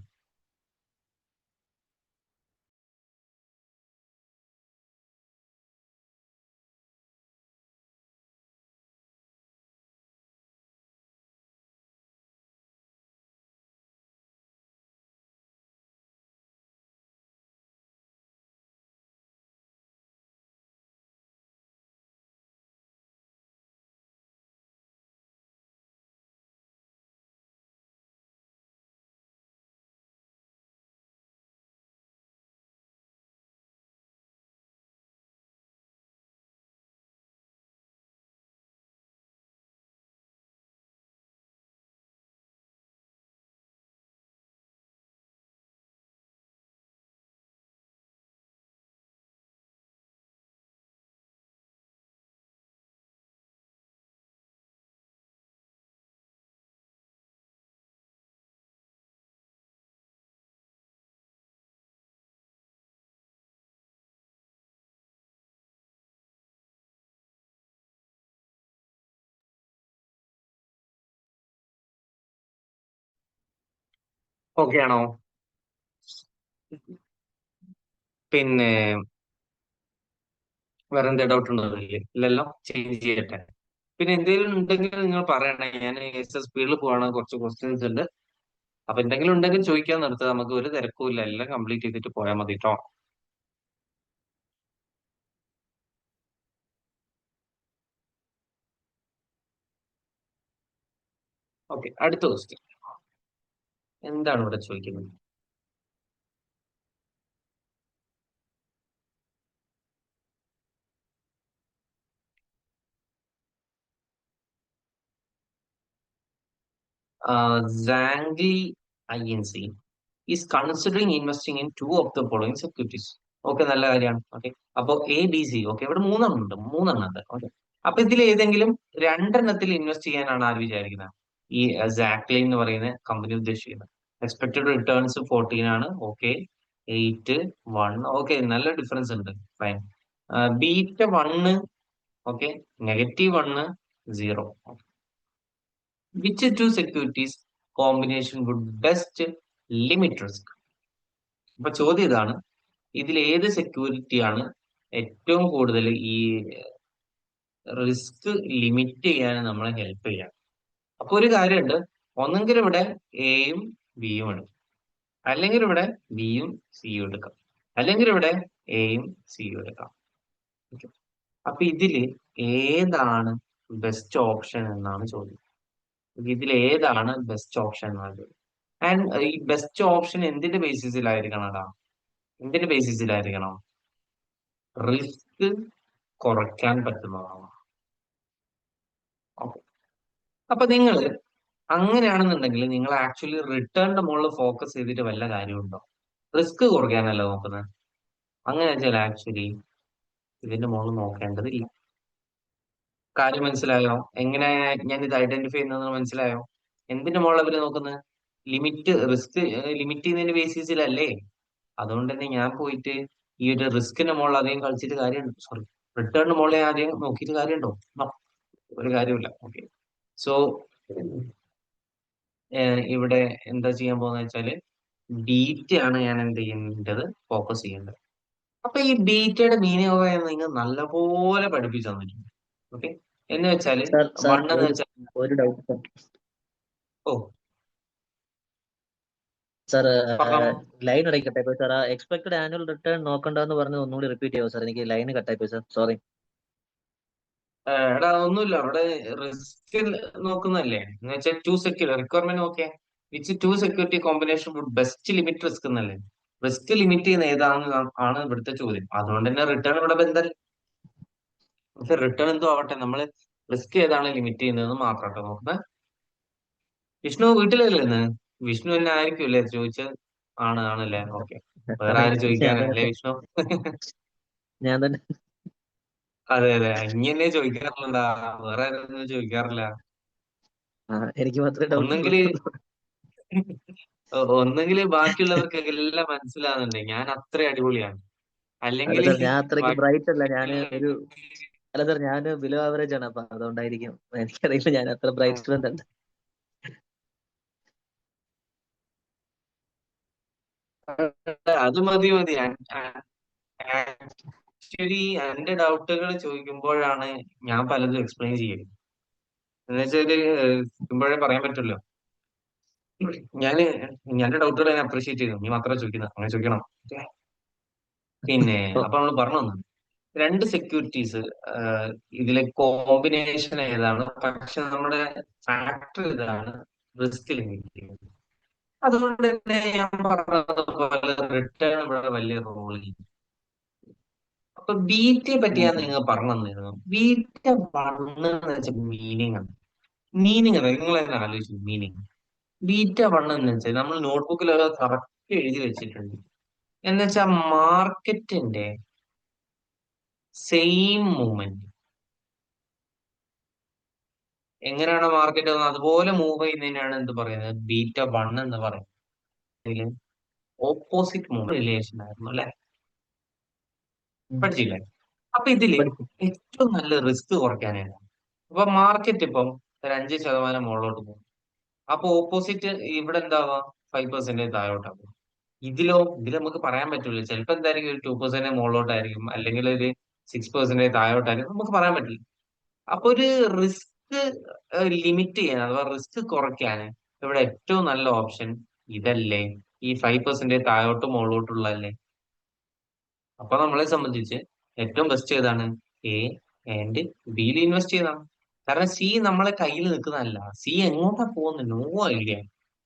ഓക്കെ ആണോ? പിന്നെ വേറെ എന്താ ഡൗട്ട് ഉണ്ടോ ഇതില്? ഇല്ലല്ലോ, ചേഞ്ച് ചെയ്യട്ടെ. പിന്നെ എന്തെങ്കിലും ഉണ്ടെങ്കിൽ നിങ്ങൾ പറയണേ. ഞാൻ സ്പീഡിൽ പോവാണ്, കുറച്ച് ക്വസ്റ്റ്യൻസ് ഉണ്ട്. അപ്പൊ എന്തെങ്കിലും ഉണ്ടെങ്കിൽ ചോദിക്കാൻ നിർത്തുക, നമുക്ക് ഒരു തിരക്കും ഇല്ല, എല്ലാം കംപ്ലീറ്റ് ചെയ്തിട്ട് പോയാൽ മതി കേട്ടോ. ഓക്കെ, അടുത്ത ക്വസ്റ്റ്യൻ എന്താണ് ഇവിടെ ചോദിക്കുന്നത്? Zhangli INC is considering investing in two of the following securities. Okay, നല്ല കാര്യമാണ്. ഓക്കെ, അപ്പൊ ABC. ഓക്കെ, ഇവിടെ മൂന്നെണ്ണം ഉണ്ട്, മൂന്നെണ്ണം ഉണ്ട്. ഓക്കെ, അപ്പൊ ഇതിൽ ഏതെങ്കിലും രണ്ടെണ്ണത്തിൽ ഇൻവെസ്റ്റ് ചെയ്യാനാണ് ആര് വിചാരിക്കുന്നത്? ഈ സാക്ലി എന്ന് പറയുന്ന കമ്പനി ഉദ്ദേശിക്കുന്നത്. എക്സ്പെക്ടഡ് റിട്ടേൺസ് 14 ആണ്. ഓക്കെ, 8, 1. ഓക്കെ, നല്ല ഡിഫറൻസ് ഉണ്ട്. Fine. Beta 1, okay, -1, 0. Which two securities combination would best limit risk? അപ്പൊ ചോദ്യം ഇതാണ്, ഇതിൽ ഏത് സെക്യൂരിറ്റിയാണ് ഏറ്റവും കൂടുതൽ ഈ റിസ്ക് ലിമിറ്റ് ചെയ്യാൻ നമ്മളെ ഹെൽപ്പ് ചെയ്യാം? അപ്പൊ ഒരു കാര്യമുണ്ട്, ഒന്നെങ്കിൽ ഇവിടെ എയും ബിയും എടുക്കാം, അല്ലെങ്കിൽ ഇവിടെ ബിയും സിയും എടുക്കാം, അല്ലെങ്കിൽ ഇവിടെ എയും സിയും എടുക്കാം. Okay. അപ്പൊ ഇതില് ഏതാണ് ബെസ്റ്റ് ഓപ്ഷൻ എന്നാണ് ചോദ്യം. ഇതിൽ ഏതാണ് ബെസ്റ്റ് ഓപ്ഷൻ എന്നാണ് ചോദ്യം. ആൻഡ് ഈ ബെസ്റ്റ് ഓപ്ഷൻ എന്തിന്റെ ബേസിസിലായിരിക്കണം? എന്തിന്റെ ബേസിസിലായിരിക്കണം? റിസ്ക് കുറയ്ക്കാൻ പറ്റുന്നതാണ്. ഓക്കെ, അപ്പൊ നിങ്ങൾ അങ്ങനെയാണെന്നുണ്ടെങ്കിൽ നിങ്ങൾ ആക്ച്വലി റിട്ടേണിന്റെ മുകളിൽ ഫോക്കസ് ചെയ്തിട്ട് വല്ല കാര്യമുണ്ടോ? റിസ്ക് കുറയ്ക്കാനല്ല നോക്കുന്നത്. അങ്ങനെ വെച്ചാൽ ആക്ച്വലി ഇതിന്റെ മുകളിൽ നോക്കേണ്ടതില്ല. കാര്യം മനസ്സിലായോ? എങ്ങനെ ഞാൻ ഇത് ഐഡന്റിഫൈ ചെയ്യുന്നത് മനസ്സിലായോ? എന്തിന്റെ മുകളിൽ അവര് നോക്കുന്നത്? റിസ്ക് ലിമിറ്റ് ചെയ്യുന്നതിന്റെ ബേസിസിലല്ലേ. അതുകൊണ്ട് തന്നെ ഞാൻ പോയിട്ട് ഈ ഒരു റിസ്കിന്റെ മുകളിൽ അധികം കളിച്ചിട്ട് കാര്യമുണ്ട്, സോറി, റിട്ടേണിന് മുകളിൽ ആദ്യം നോക്കിയിട്ട് കാര്യമുണ്ടോ? No. ഒരു കാര്യമില്ല. ഓക്കെ, സോ ഇവിടെ എന്താ ചെയ്യാൻ പോകുന്നത് വെച്ചാല് ബീറ്റ ആണ് ഞാൻ എന്ത് ചെയ്യേണ്ടത്, ഫോക്കസ് ചെയ്യേണ്ടത്. അപ്പൊ ഈ ബീറ്റയുടെ മീനിങ് നിങ്ങൾ നല്ലപോലെ പഠിപ്പിച്ചു തന്നിട്ടുണ്ട്. ഓക്കെ, എന്ന് വെച്ചാല് സാർ സാർ വൺ എന്ന് വെച്ചാൽ, ഒരു ഡൗട്ട് സാർ. ഓ സാർ പറഞ്ഞോ. ലൈൻ ഇടയ്ക്ക് പോയി സാർ. ആ എക്സ്പെക്ടഡ് ആനുവൽ റിട്ടേൺ നോക്കണ്ടെന്ന് പറഞ്ഞ് ഒന്നുകൂടി റിപ്പീറ്റ് ചെയ്യാമോ സാർ? എനിക്ക് ലൈൻ കട്ടായി പോയി സാർ, സോറി. എടാ ഒന്നുമില്ല അവിടെ റിസ്ക് നോക്കുന്നല്ലേ എന്ന് വെച്ചാൽ ടു സെക്യൂർ റിക്വയർമെന്റ് നോക്കിയേ which two security combination would best limit risk എന്നല്ലേ. റിസ്ക് ലിമിറ്റ് ചെയ്യുന്ന ഏതാണെന്ന് ആണ് ഇവിടുത്തെ ചോദ്യം. അതുകൊണ്ട് തന്നെ റിട്ടേൺ ഇവിടെ ബന്ധം. പക്ഷെ റിട്ടേൺ എന്തോ ആവട്ടെ, നമ്മൾ റിസ്ക് ഏതാണ് ലിമിറ്റ് ചെയ്യുന്നതെന്ന് മാത്രമാട്ടോ നോക്കുന്നത്. വിഷ്ണു വീട്ടിലല്ലേ ഇന്ന്? വിഷ്ണു തന്നെ ആയിരിക്കുമല്ലേ ചോദിച്ചത്? ആണല്ലേ, ഓക്കെ. വേറെ സാറേ ആരും ഞാൻ ചോദിക്കാനല്ലേ തന്നെ വിഷ്ണു? ഞാൻ തന്നെ. അതെ അതെ, ഇനി എന്നെ ചോദിക്കാറില്ലടാ, വേറെ ആരും ചോദിക്കാറില്ല. ആ, എനിക്ക് മാത്രമേ ഡൗട്ട് ഉള്ളൂ. ഒന്നെങ്കിൽ ഒന്നെങ്കിൽ ബാക്കിയുള്ളവർക്ക് എല്ലാം മനസ്സിലാകുന്നുണ്ട് ഞാൻ അത്ര അടിപൊളിയാണ്, അല്ല അല്ലെങ്കിൽ സാർ, ഞാൻ അത്രയ്ക്ക് ബ്രൈറ്റ് അല്ല. ഞാൻ ഒരു അല്ല സാർ, ഞാൻ ബിലോ ആവറേജ് ആണ്. അപ്പൊ അതുകൊണ്ടായിരിക്കും. എനിക്കറിയില്ല, ഞാൻ അത്ര ബ്രൈറ്റ് സ്റ്റുഡന്റ് അല്ല. അത് മതി മതി. ആക്ച്വലി എന്റെ ഡൗട്ടുകൾ ചോദിക്കുമ്പോഴാണ് ഞാൻ പലതും എക്സ്പ്ലെയിൻ ചെയ്യുന്നത്. എന്ന് വെച്ചാല് ചോദിക്കുമ്പോഴേ പറയാൻ പറ്റുമല്ലോ. ഞാന് എന്റെ ഡൗട്ടുകൾ ഞാൻ അപ്രീഷിയേറ്റ് ചെയ്യുന്നു, നീ മാത്രമേ ചോദിക്കുന്നത്, അങ്ങനെ ചോദിക്കണം. പിന്നെ ഓ, അപ്പൊ നമ്മൾ പറഞ്ഞു വന്നു രണ്ട് സെക്യൂരിറ്റീസ്, ഇതിലെ കോമ്പിനേഷൻ ഏതാണ്, പക്ഷെ നമ്മുടെ ഫാക്ടർ ഇതാണ്, റിസ്ക് ലിമിറ്റ്. അതുകൊണ്ട് തന്നെ ഞാൻ പറഞ്ഞതുപോലെ റിട്ടേൺ ഇവിടെ വലിയ റോൾ ചെയ്യും. അപ്പൊ ബീറ്റയെ പറ്റി ഞാൻ നിങ്ങൾ പറഞ്ഞു തന്നിരുന്നു. ബീറ്റ വണ്ണ് എന്ന് വെച്ചാൽ മീനിങ് ആണ്. മീനിങ് അല്ല, നിങ്ങൾ തന്നെ ആലോചിച്ചു മീനിങ്. ബീറ്റ വണ്ണ് എന്ന് വെച്ചാൽ നമ്മൾ നോട്ട്ബുക്കിൽ ഓരോ കറക്റ്റ് എഴുതി വെച്ചിട്ടുണ്ട്. എന്ന് വെച്ചാൽ മാർക്കറ്റിന്റെ സെയിം മൂവ്മെന്റ് എങ്ങനെയാണോ മാർക്കറ്റ് അതുപോലെ മൂവ് ചെയ്യുന്നതിനാണ് എന്ത് പറയുന്നത്, ബീറ്റ വൺ എന്ന് പറയുന്നത്. ഇതിൽ ഓപ്പോസിറ്റ് മൂവ് റിലേഷൻ ആയിരുന്നു അല്ലെ, ഉം. പഠിച്ചില്ലേ? അപ്പൊ ഇതില് പഠിച്ചു. ഏറ്റവും നല്ല റിസ്ക് കുറയ്ക്കാനാണ്. അപ്പൊ മാർക്കറ്റ് ഇപ്പം ഒരു 5% മുകളിലോട്ട് പോകും. അപ്പൊ ഓപ്പോസിറ്റ് ഇവിടെ എന്താവാ, 5% താഴോട്ടാകും. ഇതിൽ നമുക്ക് പറയാൻ പറ്റില്ല, ചിലപ്പോ എന്തായിരിക്കും ഒരു 2% മുകളിലോട്ടായിരിക്കും, അല്ലെങ്കിൽ ഒരു 6% താഴോട്ടായിരിക്കും, നമുക്ക് പറയാൻ പറ്റില്ല. അപ്പൊ ഒരു റിസ്ക് ലിമിറ്റ് ചെയ്യാൻ അഥവാ റിസ്ക് കുറയ്ക്കാൻ ഇവിടെ ഏറ്റവും നല്ല ഓപ്ഷൻ ഇതല്ലേ, ഈ 5% താഴോട്ടും മുകളിലോട്ടുള്ളതല്ലേ. അപ്പൊ നമ്മളെ സംബന്ധിച്ച് ഏറ്റവും ബെസ്റ്റ് ഏതാണ്, എ ആൻഡ് ബിയിൽ ഇൻവെസ്റ്റ് ചെയ്താണ്. കാരണം സി നമ്മളെ കയ്യിൽ നിൽക്കുന്നതല്ല, സി എങ്ങോട്ടാ പോകുന്നത് നോ ഐഡിയ.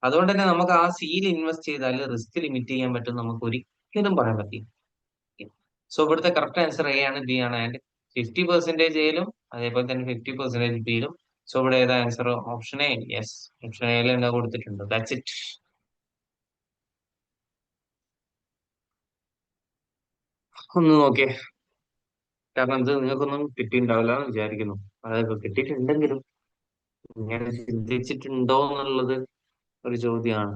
അതുകൊണ്ട് തന്നെ നമുക്ക് ആ സിയിൽ ഇൻവെസ്റ്റ് ചെയ്താൽ റിസ്ക് ലിമിറ്റ് ചെയ്യാൻ പറ്റും, നമുക്ക് ഒരിക്കലും പറയാൻ പറ്റില്ല. സോ ഇവിടുത്തെ കറക്റ്റ് ആൻസർ എ ആണ്, ബി ആണ്. ആൻഡ് 50% എയിലും അതേപോലെ തന്നെ 50% ബിയിലും. സോ ഇവിടെ ഏതാ answer? Option A. Yes, option എയിൽ എന്താ കൊടുത്തിട്ടുണ്ട്. That's it. ഒന്ന് നോക്കിയേ, കാരണം ഇത് നിങ്ങൾക്കൊന്നും കിട്ടിയിട്ടുണ്ടാവില്ല എന്ന് വിചാരിക്കുന്നു. അതായത് കിട്ടിയിട്ടുണ്ടെങ്കിലും ഇങ്ങനെ ചിന്തിച്ചിട്ടുണ്ടോ എന്നുള്ളത് ഒരു ചോദ്യമാണ്.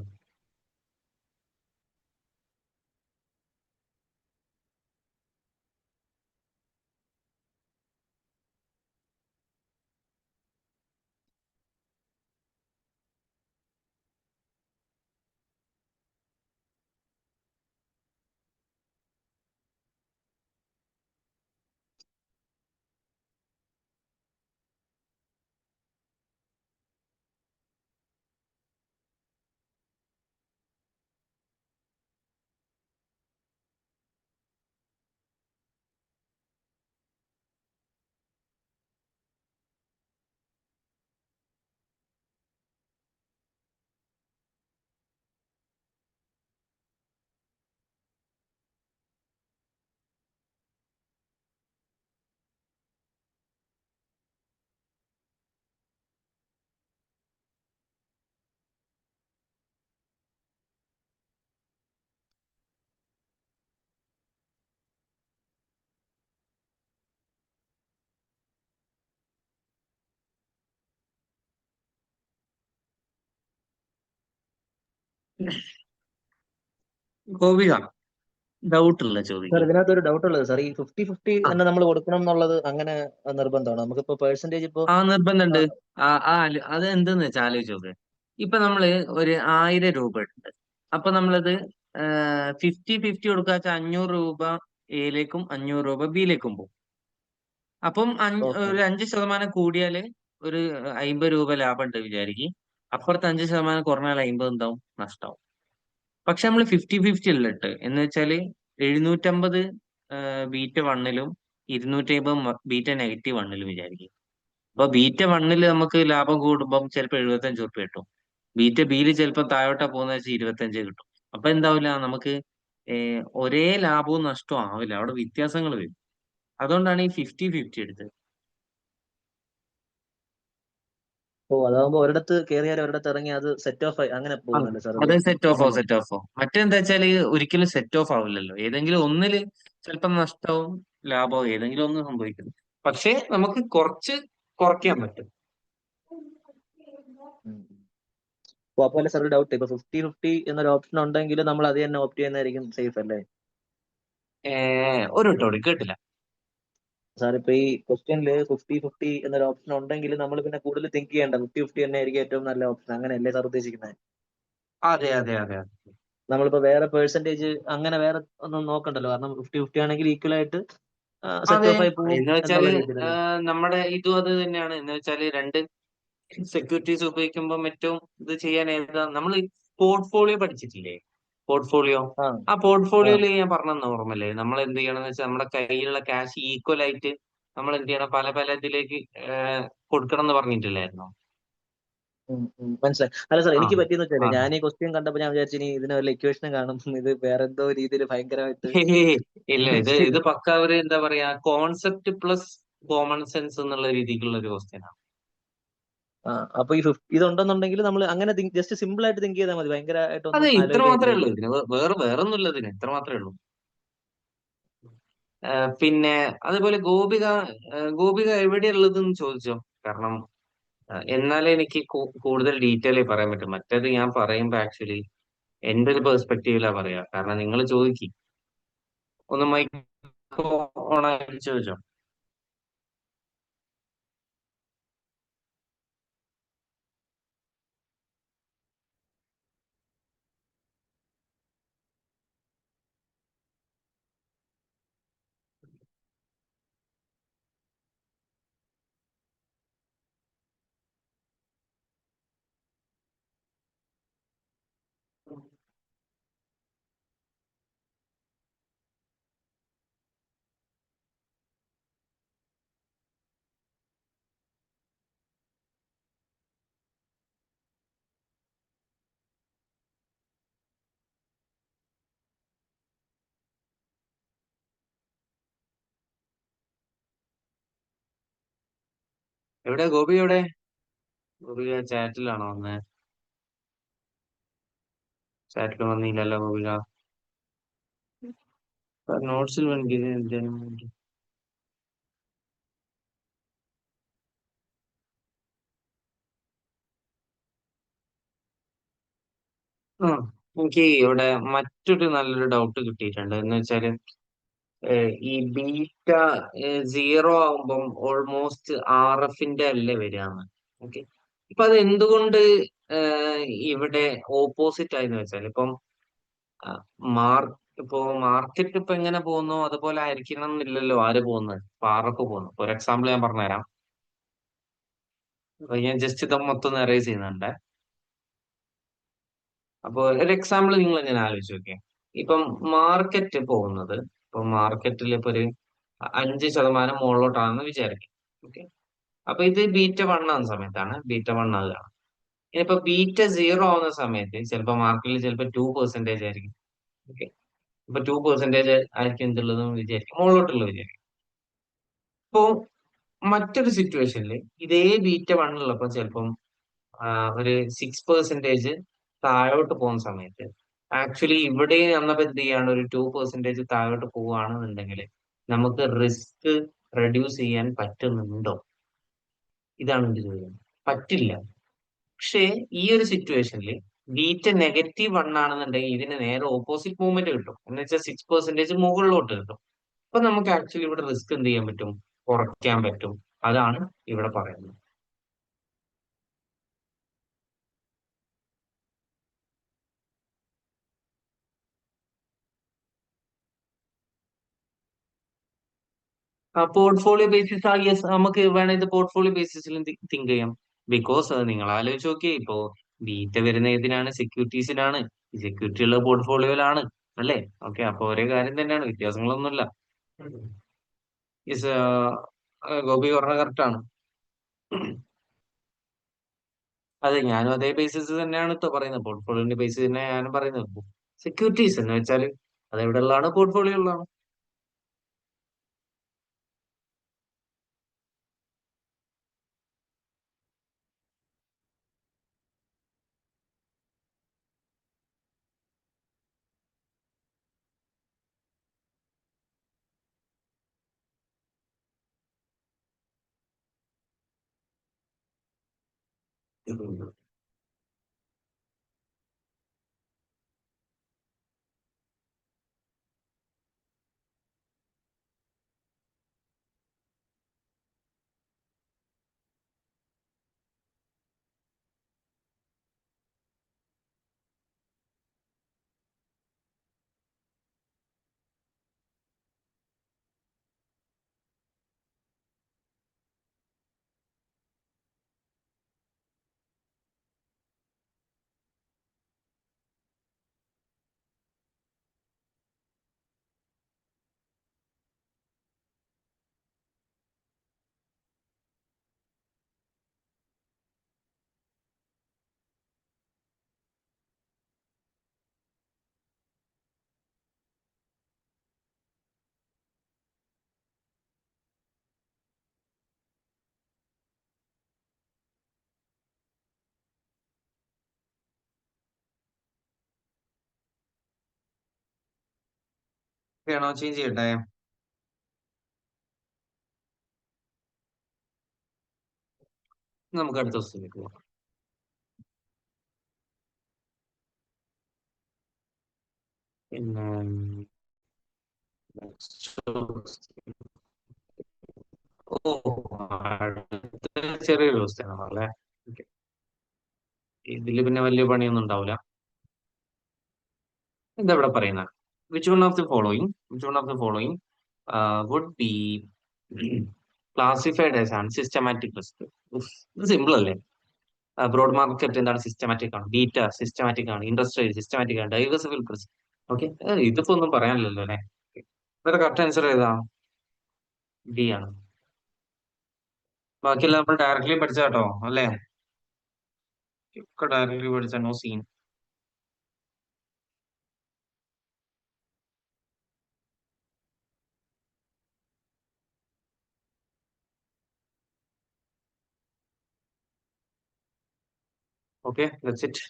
ഗോപിക, ഡൗട്ടുള്ള സാർ, ചോദിക്കും. ഇതിനകത്ത് ഒരു ഡൗട്ട് ഉള്ളത് സാർ, ഈ 50-50 തന്നെ നമ്മൾ കൊടുക്കണം എന്നുള്ളത് അങ്ങനെ നിർബന്ധമാണോ? നമുക്കിപ്പോ പെർസെന്റേജ് ഇപ്പോ ആ നിർബന്ധമുണ്ട്. അത് എന്തെന്ന് വെച്ചാൽ ആലോചിച്ച് നോക്ക്. ഇപ്പൊ നമ്മള് ഒരു 1000 രൂപ ഉണ്ട്. അപ്പൊ നമ്മളത് 50-50 കൊടുക്കാച്ച 500 രൂപ എയിലേക്കും 500 രൂപ ബിയിലേക്കും പോകും. അപ്പം ഓക്കെ. ഒരു 5% കൂടിയാല് ഒരു 50 രൂപ ലാഭം ഉണ്ട് വിചാരിക്കും. അപ്പുറത്ത് 5% കുറഞ്ഞാൽ 50 എന്താവും, നഷ്ടമാവും. പക്ഷെ നമ്മൾ 50-50 അല്ല ഇട്ട്, എന്ന് വെച്ചാല് 750 ബീറ്റ വണ്ണിലും 250 ബീറ്റ നെഗറ്റീവ് വണ്ണിലും വിചാരിക്കും. അപ്പൊ ബീറ്റ വണ്ണിൽ നമുക്ക് ലാഭം കൂടുമ്പം ചിലപ്പോൾ 75 ഉറുപ്പ്യ കിട്ടും. ബീറ്റ ബിയിൽ ചിലപ്പോൾ താഴോട്ടാ പോകുന്ന വെച്ചാൽ 25 കിട്ടും. അപ്പൊ എന്താവില്ല നമുക്ക് ഒരേ ലാഭവും നഷ്ടവും ആവില്ല, അവിടെ വ്യത്യാസങ്ങൾ വരും. അതുകൊണ്ടാണ് ഈ 50-50 എടുത്തത്. ഓ, അതാകുമ്പോ ഒരിടത്ത് കയറിയാൽ ഒരിടത്ത് ഇറങ്ങി അത് സെറ്റ് ഓഫ് ആയി അങ്ങനെ ആ, പോകുന്നല്ലേ സാർ അത്? അത് സെറ്റ് ഓഫ് ആവും, അങ്ങനെയല്ലേ? സെറ്റ് ഓഫ് ആവും. മറ്റെന്താ വെച്ചാല് ഒരിക്കലും സെറ്റ് ഓഫ് ആവില്ലല്ലോ, ഏതെങ്കിലും ഒന്നില് ചിലപ്പോൾ നഷ്ടവും ലാഭവും ഏതെങ്കിലും ഒന്ന് സംഭവിക്കുന്നു. പക്ഷെ നമുക്ക് കുറച്ച് കുറയ്ക്കാൻ പറ്റും. ഉം. ഓ, അപ്പൊ അല്ലെ സാർ ഒരു ഡൗട്ട്, ഇപ്പൊ 50-50 എന്നൊരു ഓപ്ഷൻ ഉണ്ടെങ്കിൽ നമ്മൾ അത് തന്നെ ഓപ്റ്റ് ചെയ്യുന്നതായിരിക്കും സേഫ് അല്ലേ? ഒരു ടോടി കേട്ടില്ല. സാർ ഇപ്പൊ ഈ ക്വസ്റ്റ്യനിൽ 50-50 എന്നൊരു ഓപ്ഷൻ ഉണ്ടെങ്കിൽ നമ്മൾ പിന്നെ കൂടുതൽ തിങ്ക് ചെയ്യേണ്ട, 50-50 തന്നെ ആയിരിക്കും ഏറ്റവും നല്ല ഓപ്ഷൻ, അങ്ങനെയല്ലേ സാർ ഉദ്ദേശിക്കുന്നത്? അതെ അതെ അതെ അതെ. നമ്മളിപ്പോ വേറെ പേഴ്സന്റേജ് അങ്ങനെ വേറെ ഒന്നും നോക്കണ്ടല്ലോ, കാരണം 50-50 ആണെങ്കിൽ ഈക്വൽ ആയിട്ട് സെറ്റ് അതെ ഓഫ് ആയി പോകും എന്ന് എന്നുള്ള വെച്ചാല് രീതിയിലല്ലേ? നമ്മുടെ ഇതും അത് തന്നെയാണ്. എന്ന് വെച്ചാല് രണ്ട് സെക്യൂരിറ്റീസ് ഉപയോഗിക്കുമ്പോൾ ഏറ്റവും ഇത് ചെയ്യാൻ ഏതാ, നമ്മൾ പോർട്ട്ഫോളിയോ പഠിച്ചിട്ടില്ലേ? പോർട്ട്ഫോളിയോ. ആ ആ ആ പോർട്ട്ഫോളിയോയിൽ ഞാൻ പറഞ്ഞ ഓർമ്മല്ലേ, നമ്മൾ എന്ത് ചെയ്യണം എന്ന് വെച്ചാൽ നമ്മുടെ കയ്യിലുള്ള ക്യാഷ് ഈക്വൽ ആയിട്ട് നമ്മൾ എന്ത് ചെയ്യണം, പല പല ഇതിലേക്ക് കൊടുക്കണം എന്ന് പറഞ്ഞിട്ടില്ലായിരുന്നോ? മനസ്സിലായി. അല്ല സാർ, ആ എനിക്ക് പറ്റിയെന്ന് വെച്ചാല് ആ. ഞാൻ ഈ ക്വസ്റ്റ്യൻ കണ്ടപ്പോ ഞാൻ വിചാരിച്ചു ഇനി ഇതിന് വല്ല ഇക്വേഷനും കാണും, ഇത് വേറെ എന്തോ രീതിയിൽ ഭയങ്കരമായിട്ട് ഹേയ്, ഇല്ല, ഇത് പക്ക ഒരു എന്താ പറയാ, കോൺസെപ്റ്റ് പ്ലസ് കോമൺ സെൻസ് എന്നുള്ള രീതിക്കുള്ള ഒരു ക്വസ്റ്റ്യൻ ആണ്. ആ, അപ്പൊ ഈ ഇതുണ്ടെന്നുണ്ടെങ്കിൽ നമ്മൾ അങ്ങനെ ജസ്റ്റ് സിമ്പിൾ ആയിട്ട് തിങ്ക് ചെയ്താൽ മതി, അതെ, ഭയങ്കരമായിട്ടൊന്നും ഇത്ര മാത്രമേ ഉള്ളൂ ആലോചിക്കാനില്ലല്ലേ? ഇതിന്, വേറൊന്നുമില്ല ഇതിന്, ഇത്ര മാത്രമേ ഉള്ളൂ. പിന്നെ അതുപോലെ ഗോപിക, ഗോപിക എവിടെയുള്ളതെന്ന് ചോദിച്ചോ. കാരണം എന്നാലേ എനിക്ക് കൂടുതൽ ഡീറ്റെയിൽ പറയാൻ പറ്റും. മറ്റേത് ഞാൻ പറയുമ്പോ ആക്ച്വലി എന്റെ ഒരു പെർസ്പെക്റ്റീവിലാ പറയാ. കാരണം നിങ്ങൾ ചോദിക്കും, ഒന്ന് മൈക്ക് ഓൺ ആക്കി ചോദിച്ചോ. എവിടെ ഗോപി, എവിടെ ഗോപിക? ചാറ്റിലാണോ വന്നേ? ചാറ്റിൽ വന്നില്ലല്ലോ ഗോപിക. നോട്ട്സിൽ വേണ്ടി. ആ, എനിക്ക് ഇവിടെ മറ്റൊരു നല്ലൊരു ഡൗട്ട് കിട്ടിയിട്ടുണ്ട്. എന്ന് വെച്ചാല് ഈ ബീറ്റ സീറോ ആവുമ്പം ഓൾമോസ്റ്റ് ആർ എഫിന്റെ അല്ലേ വരികയെന്ന്. ഓക്കെ, ഇപ്പൊ അത് എന്തുകൊണ്ട് ഏഹ്, ഇവിടെ ഓപ്പോസിറ്റ് ആയെന്ന് വെച്ചാൽ, ഇപ്പം മാർ ഇപ്പോ മാർക്കറ്റ് ഇപ്പൊ എങ്ങനെ പോകുന്നു അതുപോലെ ആയിരിക്കണം എന്നില്ലല്ലോ ആര് പോകുന്നത്, ഇപ്പൊ ആർ എഫ് പോകുന്നു. ഒരു എക്സാമ്പിൾ ഞാൻ പറഞ്ഞുതരാം. അപ്പൊ ഞാൻ ജസ്റ്റ് ഇത് മൊത്തം ഒന്ന് അറേസ് ചെയ്യുന്നുണ്ട്. അപ്പൊ ഒരു എക്സാമ്പിൾ നിങ്ങൾ എങ്ങനെ ആലോചിച്ച് നോക്കിയേ. ഇപ്പം മാർക്കറ്റ് പോകുന്നത്, ഇപ്പൊ മാർക്കറ്റിൽ ഇപ്പൊ ഒരു 5% മുകളിലോട്ടാണെന്ന് വിചാരിക്കും. ഓക്കെ, അപ്പൊ ഇത് ബീറ്റ വൺ ആവുന്ന സമയത്താണ് ബീറ്റ വൺ ആകുകയാണ്. ഇനിയിപ്പോ ബീറ്റ സീറോ ആവുന്ന സമയത്ത് ചിലപ്പോൾ മാർക്കറ്റിൽ ചിലപ്പോൾ 2% ആയിരിക്കും. ഓക്കെ, ഇപ്പൊ 2% ആയിരിക്കും എന്തുള്ളതെന്ന് വിചാരിക്കും, മുകളിലോട്ടുള്ളത് വിചാരിക്കും. ഇപ്പോ മറ്റൊരു സിറ്റുവേഷനിൽ ഇതേ ബീറ്റ വൺ ഉള്ളപ്പോ ചിലപ്പം ഒരു 6% താഴോട്ട് പോകുന്ന സമയത്ത് ആക്ച്വലി ഇവിടെ നമ്മളിപ്പോ എന്ത് ചെയ്യാണ്, ഒരു 2% താഴോട്ട് പോവുകയാണെന്നുണ്ടെങ്കിൽ നമുക്ക് റിസ്ക് റെഡ്യൂസ് ചെയ്യാൻ പറ്റുന്നുണ്ടോ? ഇതാണ് എന്റെ ചോദ്യം. പറ്റില്ല. പക്ഷേ ഈ ഒരു സിറ്റുവേഷനിൽ ബീറ്റ നെഗറ്റീവ് വൺ ആണെന്നുണ്ടെങ്കിൽ ഇതിന് നേരെ ഓപ്പോസിറ്റ് മൂവ്മെന്റ് കിട്ടും. എന്ന് വെച്ചാൽ 6% മുകളിലോട്ട് കിട്ടും. അപ്പൊ നമുക്ക് ആക്ച്വലി ഇവിടെ റിസ്ക് എന്ത് ചെയ്യാൻ പറ്റും, കുറയ്ക്കാൻ പറ്റും. അതാണ് ഇവിടെ പറയുന്നത്. ആ പോർട്ട്ഫോളിയോ ബേസിസ്, ആ യെസ്, നമുക്ക് വേണേ ഇത് പോർട്ട്ഫോളിയോ ബേസിസിൽ തിങ്ക് ചെയ്യാം. ബിക്കോസ് നിങ്ങൾ ആലോചിച്ച് നോക്കിയേ, ഇപ്പോ ബീറ്റ വരുന്ന ഏതിനാണ്, സെക്യൂരിറ്റീസിനാണ്. ഈ സെക്യൂരിറ്റി ഉള്ള പോർട്ട്ഫോളിയോയിലാണ്, അല്ലേ? ഓക്കെ, അപ്പൊ ഒരേ കാര്യം തന്നെയാണ്, വ്യത്യാസങ്ങളൊന്നുമില്ല. യെസ്, ഗോപി പറഞ്ഞ കറക്റ്റ് ആണ്. അതെ, ഞാനും അതേ ബേസിസ് തന്നെയാണ് ഇപ്പൊ പറയുന്നത്. പോർട്ട്ഫോളിയോന്റെ ബേസിസ് തന്നെ ഞാനും പറയുന്നത്. സെക്യൂരിറ്റീസ് എന്ന് വെച്ചാൽ അത് എവിടെ ഉള്ളതാണ്? പോർട്ട്ഫോളിയോ ഉള്ളതാണ്. ആണോ? ചേഞ്ച് ചെയ്യട്ടെ? നമുക്ക് അടുത്ത ദിവസത്തിലേക്ക് പോകാം. പിന്നെ ഓ, അടുത്ത ചെറിയൊരു ദിവസമാണല്ലേ? ഓക്കെ. ഇതില് പിന്നെ വലിയ പണിയൊന്നും ഉണ്ടാവില്ല. എന്താ ഇവിടെ പറയുന്നത്? Which one of the following which one of the following would be classified as unsystematic risk? ഇത് സിമ്പിൾ അല്ലേ? ബ്രോഡ് മാർക്കറ്റ് എന്താണ്? സിസ്റ്റമാറ്റിക് ആണ്. ബീറ്റ സിസ്റ്റമാറ്റിക് ആണ്. ഇൻഡസ്ട്രിയൽ സിസ്റ്റമാറ്റിക് ആണ്. Diversifiable risk. ഓക്കെ. ഇതിപ്പോ ഒന്നും പറയാനില്ലല്ലോ അല്ലെ? ഇതിന്റെ കറക്റ്റ് ആൻസർ ഏതാ? ഡി ആണ്. ബാക്കിയെല്ലാം നമ്മൾ ഡയറക്ട്ലി പഠിച്ചാട്ടോ അല്ലേ? ഒക്കെ ഡയറക്ട്ലി പഠിച്ച no scene. Okay, that's it.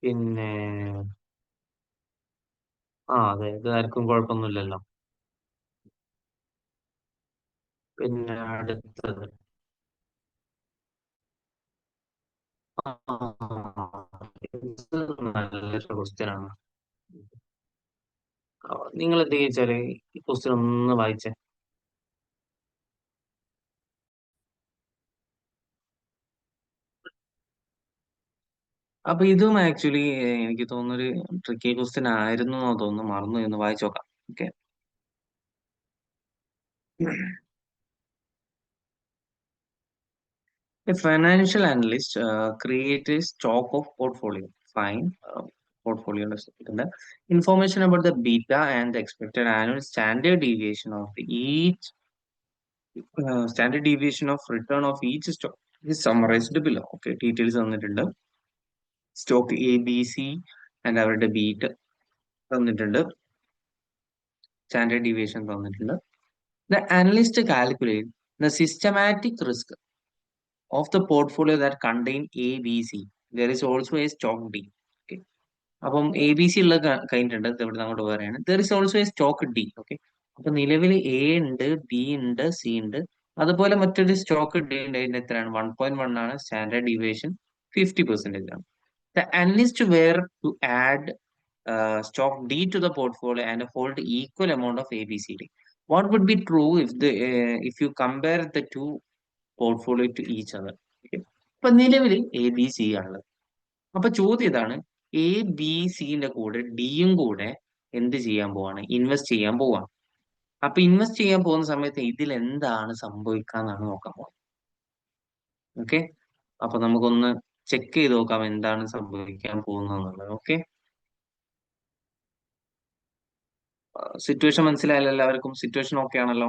പിന്നെ അതെ, ഇതാർക്കും കുഴപ്പമൊന്നുമില്ലല്ലോ. പിന്നെ അടുത്തത് ഇത് നല്ലൊരു ക്വസ്റ്റ്യൻ ആണ്. നിങ്ങൾ എന്ത് ചോദിച്ചാല് ഈ ക്വസ്റ്റ്യൻ ഒന്ന് വായിച്ചേ. അപ്പൊ ഇതും ആക്ച്വലി എനിക്ക് തോന്നുന്നൊരു ട്രിക്കി ക്വസ്റ്റ്യൻ ആയിരുന്നു എന്ന് തോന്നുന്നു. മറന്നു എന്ന് വായിച്ചു നോക്കാം. Okay. A financial analyst creates a stock of portfolio. Fine. Portfolio information about the beta and the expected annual standard deviation of each standard deviation of return of each stock is summarized below. Okay, details തന്നിട്ടുണ്ട്. Stock A B C and അവരുടെ ബീറ്റ് തന്നിട്ടുണ്ട്. സ്റ്റാൻഡേർഡ് ഡീവിയേഷൻ തന്നിട്ടുണ്ട്. The analyst calculate the systematic risk of the portfolio that contain A, B, C. There is also a stock D. Okay. അപ്പം എ ബി സി ഉള്ള കഴിഞ്ഞിട്ടുണ്ട്. ഇവിടെ അങ്ങോട്ട് പറയാണ് there is also A stock D. Okay. അപ്പൊ നിലവിൽ എ ഉണ്ട്, ബി ഉണ്ട്, സി ഉണ്ട്. അതുപോലെ മറ്റൊരു സ്റ്റോക്ക് ഡി ഉണ്ട്. അതിന്റെ എത്രയാണ്? 1.1 ആണ്. സ്റ്റാൻഡേർഡ് ഡീവിയേഷൻ 50% ആണ്. The analyst were to add stock D to the portfolio and hold equal amount of ABCD. What would be true if you compare the two portfolio to each other? Okay. അപ്പൊ നിലവിൽ എ ബി സി ആണ്. അപ്പൊ ചോദ്യം ഇതാണ്, എ ബി സിന്റെ കൂടെ ഡിയും കൂടെ എന്ത് ചെയ്യാൻ പോവാണ്? ഇൻവെസ്റ്റ് ചെയ്യാൻ പോവാണ്. അപ്പൊ ഇൻവെസ്റ്റ് ചെയ്യാൻ പോകുന്ന സമയത്ത് ഇതിൽ എന്താണ് സംഭവിക്കാന്നാണ് നോക്കാൻ പോകുന്നത്. ഓക്കെ. അപ്പൊ നമുക്കൊന്ന് ചെക്ക് ചെയ്ത് നോക്കാം എന്താണ് സംഭവിക്കാൻ പോകുന്നത്. ഓക്കെ. സിറ്റുവേഷൻ മനസ്സിലായല്ലോ എല്ലാവർക്കും? സിറ്റുവേഷൻ ഓക്കെ ആണല്ലോ?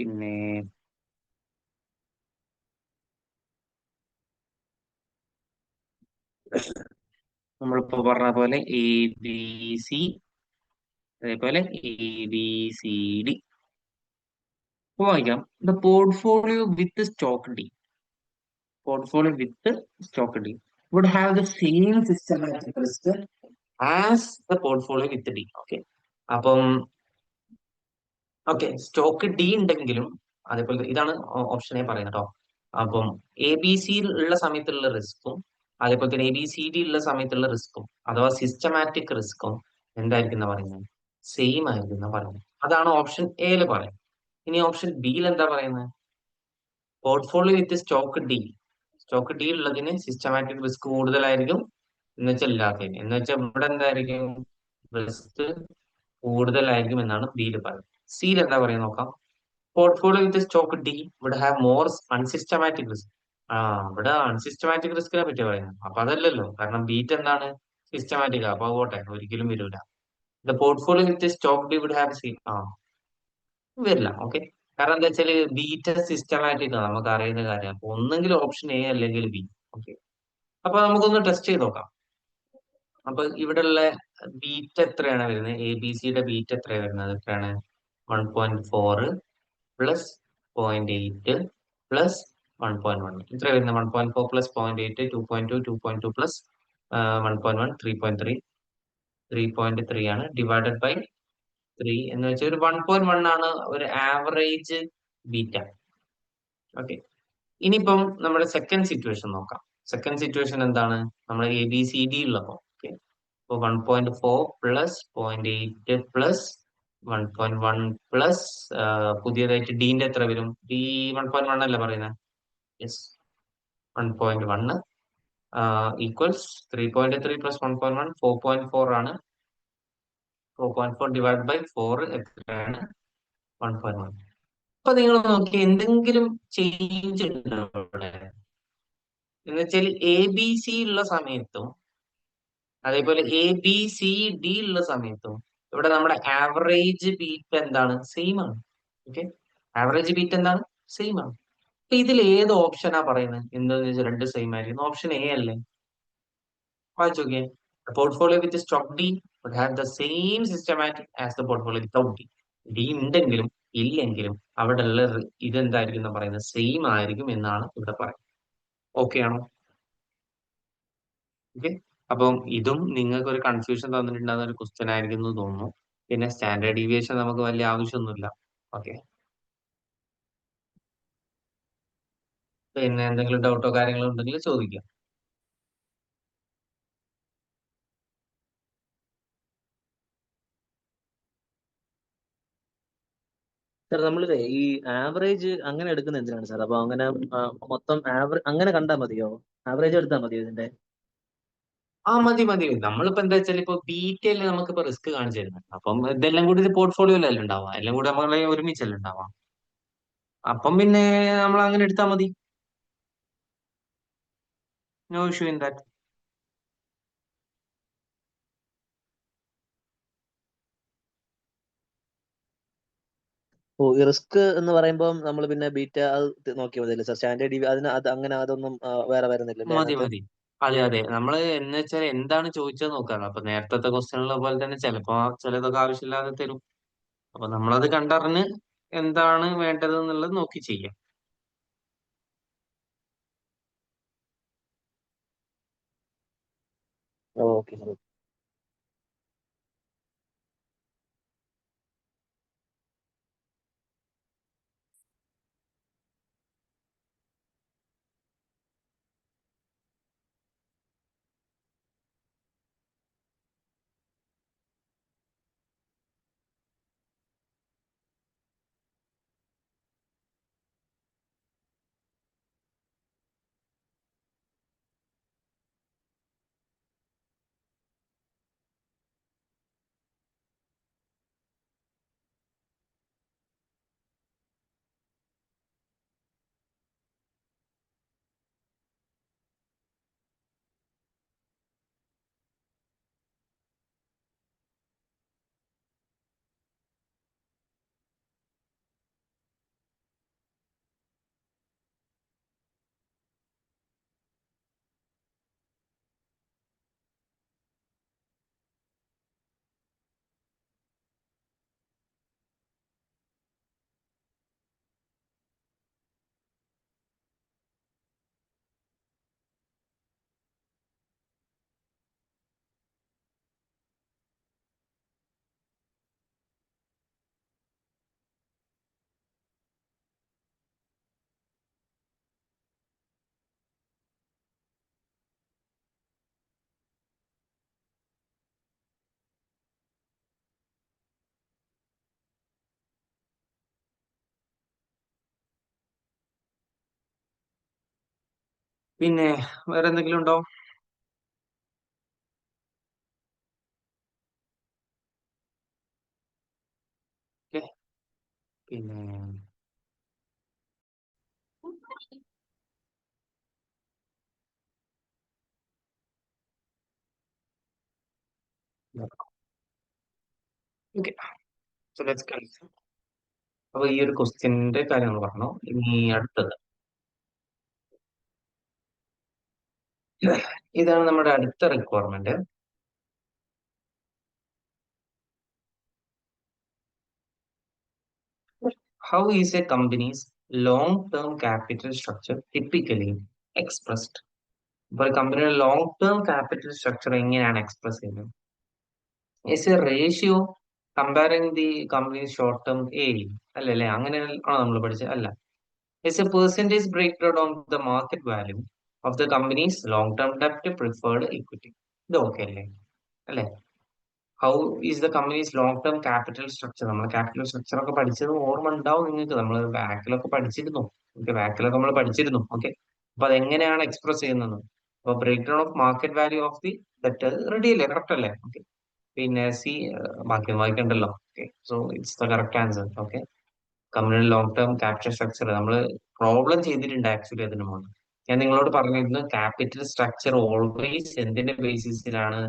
പിന്നെ നമ്മളിപ്പോ പറഞ്ഞ പോലെ ABC, അതേപോലെ ABCD. വായിക്കാം. The portfolio with stock D, portfolio with the stock D would have the same systematic risk as the portfolio with D. Okay. അപ്പം ഓക്കെ, സ്റ്റോക്ക് ഡി ഉണ്ടെങ്കിലും അതേപോലെ ഇതാണ് ഓപ്ഷൻ എ പറയുന്നത് കേട്ടോ. അപ്പം ABC ഉള്ള സമയത്തുള്ള റിസ്ക്കും അതേപോലെ തന്നെ ABCD ഉള്ള സമയത്തുള്ള റിസ്ക്കും അഥവാ സിസ്റ്റമാറ്റിക് റിസ്ക്കും എന്തായിരിക്കും എന്ന് പറയുന്നത്, സെയിം ആയിരിക്കും എന്ന് പറയുന്നത്. അതാണ് ഓപ്ഷൻ എയിൽ പറയുന്നത്. ഇനി ഓപ്ഷൻ ബിയിൽ എന്താ പറയുന്നത്, പോർട്ട്ഫോളിയോ വിത്ത് സ്റ്റോക്ക് ഡി ഉള്ളതിന് സിസ്റ്റമാറ്റിക് റിസ്ക് കൂടുതലായിരിക്കും എന്ന് വെച്ചാൽ ഇല്ലാത്തതിന്. എന്ന് വെച്ചാൽ ഇവിടെ എന്തായിരിക്കും, റിസ്ക് കൂടുതലായിരിക്കും എന്നാണ് ബിയിൽ പറയുന്നത്. സിയിൽ എന്താ പറയുക നോക്കാം. പോർട്ട്ഫോളിയോ വിത്ത് സ്റ്റോക്ക് ഡി ഇവിടെ ഹാവ് മോർ അൺസിസ്റ്റമാറ്റിക് റിസ്ക്. ആ, ഇവിടെ അൺസിസ്റ്റമാറ്റിക് റിസ്കിനെ പറ്റി പറയുന്നത്. അപ്പൊ അതല്ലല്ലോ, കാരണം ബീറ്റ് എന്താണ്, സിസ്റ്റമാറ്റിക്. അപ്പൊ പോട്ടെ, ഒരിക്കലും വരൂല. The portfolio with stock D would have വരില്ല. ഓക്കെ, കാരണം എന്താ വെച്ചാല് ബീറ്റ സിസ്റ്റമാറ്റിക് ആണ്, നമുക്ക് അറിയുന്ന കാര്യം. അപ്പൊ ഒന്നെങ്കിൽ ഓപ്ഷൻ എ അല്ലെങ്കിൽ ബി. ഓക്കെ, അപ്പൊ നമുക്കൊന്ന് ടെസ്റ്റ് ചെയ്ത് നോക്കാം. അപ്പൊ ഇവിടെയുള്ള ബീറ്റ് എത്രയാണ് വരുന്നത്, ABC യുടെ ബീറ്റ് എത്രയാണ് വരുന്നത്, എത്രയാണ്, 1.4 പ്ലസ് 0.8 പ്ലസ് 1.1. ഇത്ര വരുന്നത് 1.4 പ്ലസ് 0.8, 2.2, 2.2 പ്ലസ് 1.1, 3.3, 3.3 ആണ് ഡിവൈഡഡ് ബൈ 3 എന്ന് വെച്ചാൽ ഒരു 1.1 ആണ് ഒരു ആവറേജ് ബീറ്റ. ഓക്കെ, ഇനിയിപ്പം നമ്മുടെ സെക്കൻഡ് സിറ്റുവേഷൻ നോക്കാം. സെക്കൻഡ് സിറ്റുവേഷൻ എന്താണ്, നമ്മൾ ABCD ഉള്ളപ്പോ. ഓക്കെ, അപ്പോൾ 1.4 പ്ലസ് 0.8 പ്ലസ് 1.1 പ്ലസ് പുതിയതായിട്ട് ഡീന്റെ എത്ര വരും, ഡി 1.1 അല്ലേ പറയുന്നത്. യെസ്, 1.1 ഈക്വൽസ് 3.3 പ്ലസ് 1.1 4.4 ആണ്. 4.4 ഡിവൈഡ് ബൈ 4 എത്രയാണ്, 1.1. അപ്പൊ നിങ്ങൾ നോക്കി എന്തെങ്കിലും ചേഞ്ച് ഉണ്ടോ ഇവിടെ, എന്ന് വെച്ചാൽ ABC ഉള്ള സമയത്തും അതേപോലെ ABCD ഉള്ള സമയത്തും ഇവിടെ നമ്മുടെ ആവറേജ് ബീറ്റ് എന്താണ്, സെയിം ആണ്. ഓക്കെ, ആവറേജ് ബീറ്റ് എന്താണ്, സെയിം ആണ്. അപ്പൊ ഇതിൽ ഏത് ഓപ്ഷനാ പറയുന്നത്, എന്താന്ന് വെച്ചാൽ രണ്ട് സെയിം ആയിരിക്കും, ഓപ്ഷൻ എ അല്ലേ. വായിച്ചു നോക്കിയേ. Portfolio with stock D would have the same systematic as the portfolio without D. D ഉണ്ടെങ്കിലും ഇല്ലെങ്കിലും അവിടെ ഉള്ള ഇതെന്തായിരിക്കും എന്ന് പറയുന്നത്, സെയിം ആയിരിക്കും എന്നാണ് ഇവിടെ പറയുന്നത്. ഓക്കെ ആണോ? ഓക്കെ, അപ്പം ഇതും നിങ്ങൾക്ക് ഒരു കൺഫ്യൂഷൻ തന്നിട്ടുണ്ടാകുന്ന ഒരു ക്വസ്റ്റ്യൻ ആയിരിക്കും എന്ന് തോന്നുന്നു. പിന്നെ സ്റ്റാൻഡേർഡ് ഡീവിയേഷൻ നമുക്ക് വലിയ ആവശ്യമൊന്നുമില്ല. ഓക്കെ, പിന്നെ എന്തെങ്കിലും ഡൗട്ടോ കാര്യങ്ങളോ ഉണ്ടെങ്കിൽ ചോദിക്കാം. സാർ നമ്മളിത് ഈ ആവറേജ് അങ്ങനെ എടുക്കുന്ന എന്തിനാണ് സാർ? അപ്പൊ അങ്ങനെ ആ, മൊത്തം ആവറേജ് അങ്ങനെ കണ്ടാൽ മതിയോ? ആവറേജ് എടുത്താൽ മതിയോ ഇതിന്റെ? ആ, മതി മതി. നമ്മളിപ്പോ എന്താ വെച്ചാൽ ഇപ്പൊ ബിടിഎൽ നമുക്കിപ്പോ റിസ്ക് കാണിച്ചു തരുന്നത്. അപ്പം ഇതെല്ലാം കൂടി ഇത് പോർട്ട്ഫോളിയോയിലല്ല ഉണ്ടാവുക, എല്ലാം കൂടി നമ്മളെ ഒരുമിച്ചല്ല ഉണ്ടാവാം. അപ്പം പിന്നെ നമ്മൾ അങ്ങനെ എടുത്താൽ മതി. No issue in that. ഓ, ഈ റിസ്ക് എന്ന് പറയുമ്പോൾ നമ്മൾ പിന്നെ ബീറ്റ അത് നോക്കിയാൽ മതിയല്ലേ സാർ? സ്റ്റാൻഡേർഡ് അതിന് അത് അങ്ങനെ അതൊന്നും വേറെ വരുന്നില്ലല്ലേ മതി അതിനകത്ത്? മതി. അതെ അതെ, നമ്മൾ എന്ന് വെച്ചാൽ എന്താണ് ചോദിച്ചത് നോക്കാം. അപ്പൊ നേരത്തെ ക്വസ്റ്റ്യനുള്ള പോലെ തന്നെ ചിലപ്പോ ചിലതൊക്കെ ആവശ്യമില്ലാതെ തരും. അപ്പൊ നമ്മളത് കണ്ടറിഞ്ഞ് എന്താണ് വേണ്ടത് എന്നുള്ളത് നോക്കി ചെയ്യാം. Okay sir. പിന്നെ വേറെ എന്തെങ്കിലും ഉണ്ടോ? ഓക്കെ. പിന്നെ ഓക്കെ, സോ ലെറ്റ്സ്. അപ്പൊ ഈ ഒരു ക്വസ്റ്റ്യന്റെ കാര്യം നമ്മൾ പറഞ്ഞു. ഇനി അടുത്തത് ഇതാണ് നമ്മുടെ അടുത്ത requirement. How is a company's long-term capital structure typically expressed? ഇപ്പോൾ ഒരു കമ്പനിയുടെ ലോങ് ടേം ക്യാപിറ്റൽ സ്ട്രക്ചർ എങ്ങനെയാണ് എക്സ്പ്രസ് ചെയ്യുന്നത്? Is a ratio comparing the company short term അല്ലല്ലേ? അങ്ങനെയാണോ നമ്മൾ പഠിച്ചത്? അല്ല. It's a percentage break down of the market value of the companies long term ഡെപ്റ്റ് പ്രിഫേർഡ് ഇക്വിറ്റി. ഇത് ഓക്കെ അല്ലേ? അല്ലേ? How is the companies long term capital structure? നമ്മൾ ക്യാപിറ്റൽ സ്ട്രക്ചർ ഒക്കെ പഠിച്ചത് ഓർമ്മ ഉണ്ടാവും നിങ്ങൾക്ക്. നമ്മൾ ബാക്കിലൊക്കെ പഠിച്ചിരുന്നു. ഓക്കെ, ബാക്കിലൊക്കെ നമ്മൾ പഠിച്ചിരുന്നു. ഓക്കെ, അപ്പൊ അതെങ്ങനെയാണ് എക്സ്പ്രസ് ചെയ്യുന്നത്? അപ്പൊ break down of market value of the debt ready അല്ലേ? കറക്റ്റ് അല്ലേ? ഓക്കെ, പിന്നെ സി ബാക്കി വായിക്കണ്ടല്ലോ. Okay, so it's the correct answer. Okay, കമ്പനിയുടെ ലോങ് ടേം ക്യാപിറ്റൽ സ്ട്രക്ചർ നമ്മൾ പ്രോബ്ലം ചെയ്തിട്ടുണ്ട് ആക്ച്വലി അതിന് മുമ്പ്. ഞാൻ നിങ്ങളോട് പറഞ്ഞിരുന്നു ക്യാപിറ്റൽ സ്ട്രക്ചർ ഓൾവേസ് എന്തിന്റെ ബേസിസിലാണ്?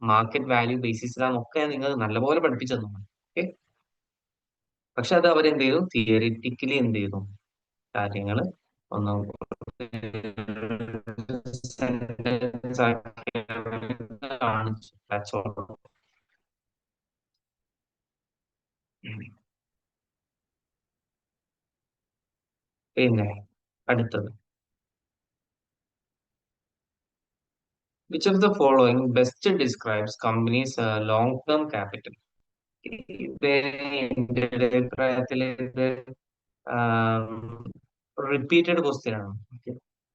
മാർക്കറ്റ് വാല്യൂ ബേസിസിലാന്നൊക്കെ നിങ്ങൾ നല്ലപോലെ പഠിപ്പിച്ചു തന്നു. ഓക്കെ, പക്ഷെ അത് അവരെന്ത് ചെയ്തു? തിയറിറ്റിക്കലി എന്ത് ചെയ്തു? കാര്യങ്ങൾ ഒന്നും sentence ആക്കി കാണിച്ചു. That's all. പിന്നെ അടുത്തത്, which of the following best describes company's long-term capital? ഇത് എന്റെ ഒരു അഭിപ്രായത്തിൽ ഇത് റിപ്പീറ്റഡ് ക്വസ്റ്റ്യൻ ആണ്.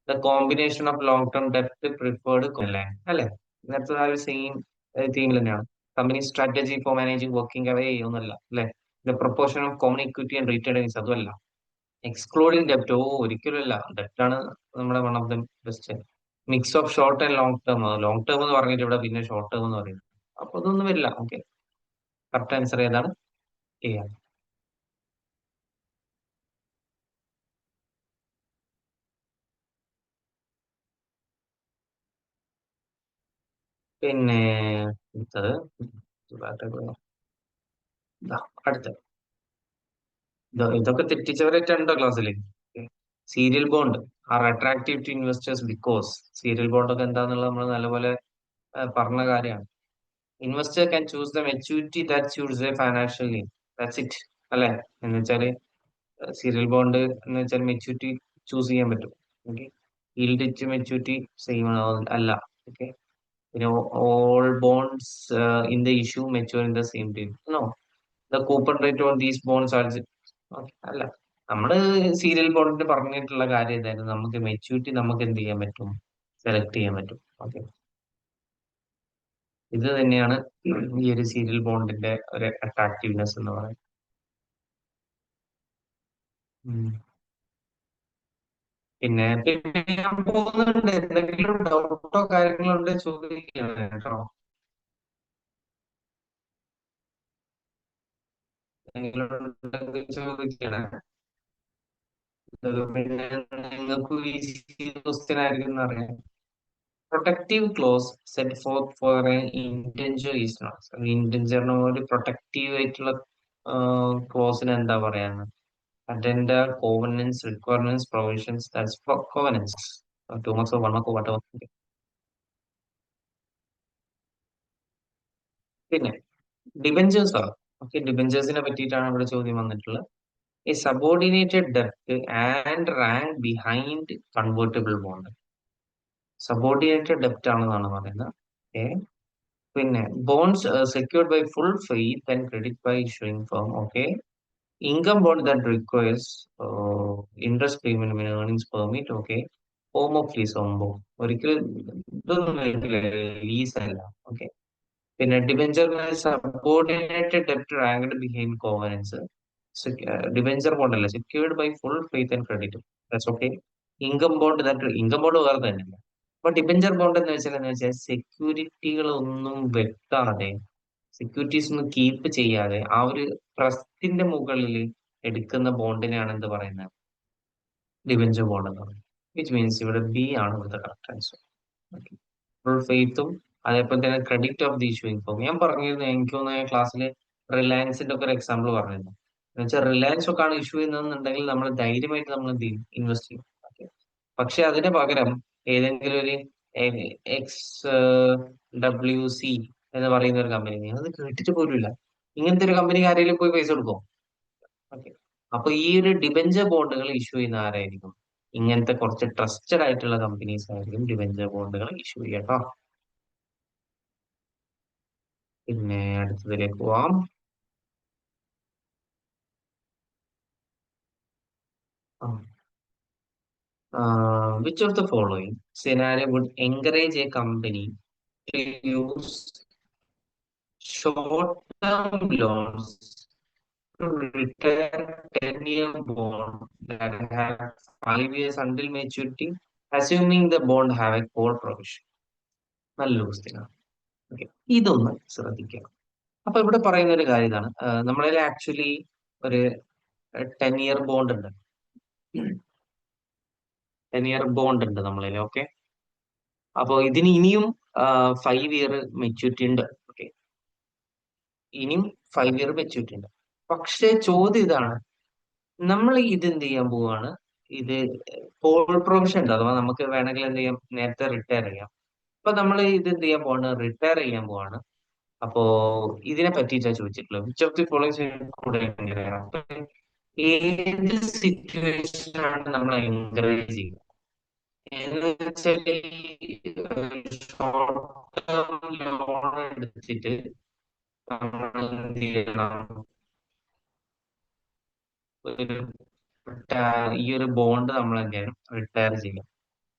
The combination of long term ഡെപ്റ്റ് പ്രിഫേർഡ് അല്ലേ? അല്ലേ? ഇന്നത്തെ ആ ഒരു സെയിം തീമിൽ തന്നെയാണ്. Company strategy for managing working away ഒന്നല്ല അല്ലേ? The proportion of common equity and retail earnings അതുമല്ല. എക്സ്ക്ലൂഡിംഗ് ഡെപ്റ്റ് ഒരിക്കലും അല്ല. ഡെപ്റ്റ് ആണ് നമ്മുടെ one of the best. Mix of short and long term. Long term എന്ന് പറഞ്ഞിട്ട് ഇവിടെ പിന്നെ ഷോർട്ട് ടേം എന്ന് പറയുന്നത്, അപ്പൊ അതൊന്നും വരില്ല. ഓക്കെ, കറക്റ്റ് ആൻസർ ഏതാണ്? എ ആണ്. പിന്നെ അടുത്തത് ഇതാ, അടുത്ത ഇതൊക്കെ തെറ്റിച്ചവരൊക്കെ ഉണ്ടോ ക്ലാസ്സിൽ? Serial bond are attractive to investors because. Serial bond ഒക്കെ എന്താന്നുള്ളത് നമ്മൾ നല്ലപോലെ പറഞ്ഞ കാര്യമാണ്. Investor can choose the maturity that suits a financial need. That's it അല്ലെ? എന്ന് വെച്ചാല് സീരിയൽ ബോണ്ട് എന്ന് വെച്ചാൽ മെച്യൂരിറ്റി ചൂസ് ചെയ്യാൻ പറ്റും. Okay, yield to maturity same അല്ല. ഓക്കെ, പിന്നെ all bonds in the issue mature in the same time. No, the coupon rate on these bonds are അല്ല. നമ്മള് സീരിയൽ ബോണ്ടിന് പറഞ്ഞിട്ടുള്ള കാര്യം ഇതായിരുന്നു, നമുക്ക് മെച്യൂരിറ്റി നമുക്ക് എന്ത് ചെയ്യാൻ പറ്റും? സെലക്ട് ചെയ്യാൻ പറ്റും. ഓക്കെ, ഇത് തന്നെയാണ് ഈ ഒരു സീരിയൽ ബോണ്ടിന്റെ ഒരു അട്രാക്റ്റീവ്നെസ് എന്ന് പറയുന്നത്. ഉം. പിന്നെ ഞാൻ പോകുന്നുണ്ട്. എന്തെങ്കിലും ഡൗട്ടോ കാര്യങ്ങളോ ഉണ്ടെങ്കിൽ ചോദിക്കണം കേട്ടോ. എന്തെങ്കിലും ഉണ്ടെങ്കിൽ ചോദിക്കണേ. ഇത് പിന്നെ നിങ്ങൾക്ക് ഈസി ക്വസ്റ്റ്യൻ ആയിരിക്കും എന്നറിയാം. Protective clause set forth for a indenture is not. ഇന്റൻജറിന് ഒരു പ്രൊട്ടക്റ്റീവ് ആയിട്ടുള്ള ക്ലോസിന് എന്താ പറയാന്ന്? Attender covenants requirements provisions that's covenants. Two marks one mark വട്ട. പിന്നെ ഡിബെഞ്ചേഴ്സ് ആണ്. ഓക്കെ, ഡിബെഞ്ചേഴ്സിനെ പറ്റിയിട്ടാണ് ഇവിടെ ചോദ്യം വന്നിട്ടുള്ളത്. A subordinated ഡെപ്റ്റ് and rank behind convertible bond. Subordinated ഡെപ്റ്റ് ആണെന്നാണ് പറയുന്നത്. ഓക്കെ, പിന്നെ bonds secured by full faith and credit by issuing firm. Okay, income bond that requires interest payment earnings permit. Okay, home of lease ആകുമ്പോൾ ഒരിക്കലും ഇതൊന്നും ലീസ് അല്ല. ഓക്കെ, പിന്നെ debenture subordinated ഡെപ്റ്റ് ranked behind കോവനൻസ്. Debenture bond അല്ല, secured by full faith and credit. That's okay. Income bond വേറെ തന്നെയല്ല. അപ്പൊ ഡിബഞ്ചർ ബോണ്ട് എന്ന് വെച്ചാൽ സെക്യൂരിറ്റികളൊന്നും വെക്കാതെ, സെക്യൂരിറ്റീസ് ഒന്നും കീപ്പ് ചെയ്യാതെ ആ ഒരു ട്രസ്റ്റിന്റെ മുകളിൽ എടുക്കുന്ന ബോണ്ടിനെയാണ് എന്ത് പറയുന്നത്, ഡിബഞ്ചർ ബോണ്ട് എന്ന് പറയുന്നത്. വിച്ച് മീൻസ് ഇവിടെ ബി ആണ് ഇവിടുത്തെ കറക്റ്റ് ആൻസർ. ഫുൾ ഫെയ്ത്തും അതേപോലെ തന്നെ credit of the issuing form. ഞാൻ പറഞ്ഞിരുന്നു, എനിക്ക് തോന്നുന്ന ക്ലാസ്സിൽ റിലയൻസിന്റെ ഒക്കെ ഒരു എക്സാമ്പിൾ പറഞ്ഞിരുന്നു. എന്ന് വെച്ചാൽ റിലയൻസ് ഒക്കെ ആണ് ഇഷ്യൂ ചെയ്യുന്നതെന്നുണ്ടെങ്കിൽ നമ്മൾ ധൈര്യമായിട്ട് നമ്മൾ എന്ത് ചെയ്യും, ഇൻവെസ്റ്റ് ചെയ്യും. Okay. പക്ഷെ അതിന് പകരം ഏതെങ്കിലും ഒരു എക്സ് WC എന്ന് പറയുന്ന ഒരു കമ്പനി, നിങ്ങൾ അത് കേട്ടിട്ട് പോലുമില്ല, ഇങ്ങനത്തെ ഒരു കമ്പനിക്ക് ആരെങ്കിലും പോയി പൈസ കൊടുക്കും? ഓക്കെ. അപ്പൊ ഈ ഒരു ഡിബഞ്ചർ ബോണ്ടുകൾ ഇഷ്യൂ ചെയ്യുന്ന ആരായിരിക്കും? ഇങ്ങനത്തെ കുറച്ച് ട്രസ്റ്റഡ് ആയിട്ടുള്ള കമ്പനീസ് ആയിരിക്കും ഡിബഞ്ചർ ബോണ്ടുകൾ ഇഷ്യൂ ചെയ്യാം. പിന്നെ അടുത്തതിലേക്ക് പോവാം. Which of the following scenario would encourage a company to use short-term loans to retire 10-year bond that have 5 years until maturity, assuming the bond have a call provision? നല്ല ക്വസ്റ്റ്യനാണ്. ഓക്കെ, ഇതൊന്ന് ശ്രദ്ധിക്കുക. അപ്പൊ ഇവിടെ പറയുന്ന ഒരു കാര്യം ഇതാണ്, നമ്മളിൽ ആക്ച്വലി ഒരു 10-year ബോണ്ട് ഉണ്ട്. 10-year ബോണ്ട് ഉണ്ട് നമ്മളിൽ. ഓക്കെ. അപ്പോൾ ഇതിന് ഇനിയും 5 ഇയർ മെച്യൂരിറ്റി ഉണ്ട്. ഓക്കെ, ഇനിയും 5 ഇയർ മെച്യൂരിറ്റി ഉണ്ട്. പക്ഷേ ചോദ്യം ഇതാണ്, നമ്മൾ ഇത് എന്ത് ചെയ്യാൻ പോവാണ്, ഇത് കോൾ പ്രൊവിഷൻ ഉണ്ട്, അഥവാ നമുക്ക് വേണമെങ്കിൽ എന്ത് ചെയ്യാം, നേരത്തെ റിട്ടയർ ചെയ്യാം. അപ്പൊ നമ്മൾ ഇത് എന്ത് ചെയ്യാൻ പോവാണ്, റിട്ടയർ ചെയ്യാൻ പോവാണ്. അപ്പോ ഇതിനെ പറ്റിയിട്ടാണ് ചോദിച്ചിട്ടുള്ളത്. വിച്ച് ഓഫ് ദി ഫോളോയിങ് കൂടെ എങ്ങനെയാണ്, അപ്പൊ ഏത് സിറ്റുവേഷനാണ് നമ്മൾ എൻകറേജ് ചെയ്യുക എന്ന് വെച്ചാൽ, ഷോർട്ട് ടേം ലോൺ എടുത്തിട്ട് നമ്മൾ എന്ത് ചെയ്യണം, ഒരു ഈ ഒരു ബോണ്ട് നമ്മൾ എന്ത് ചെയ്യണം, റിട്ടയർ ചെയ്യണം.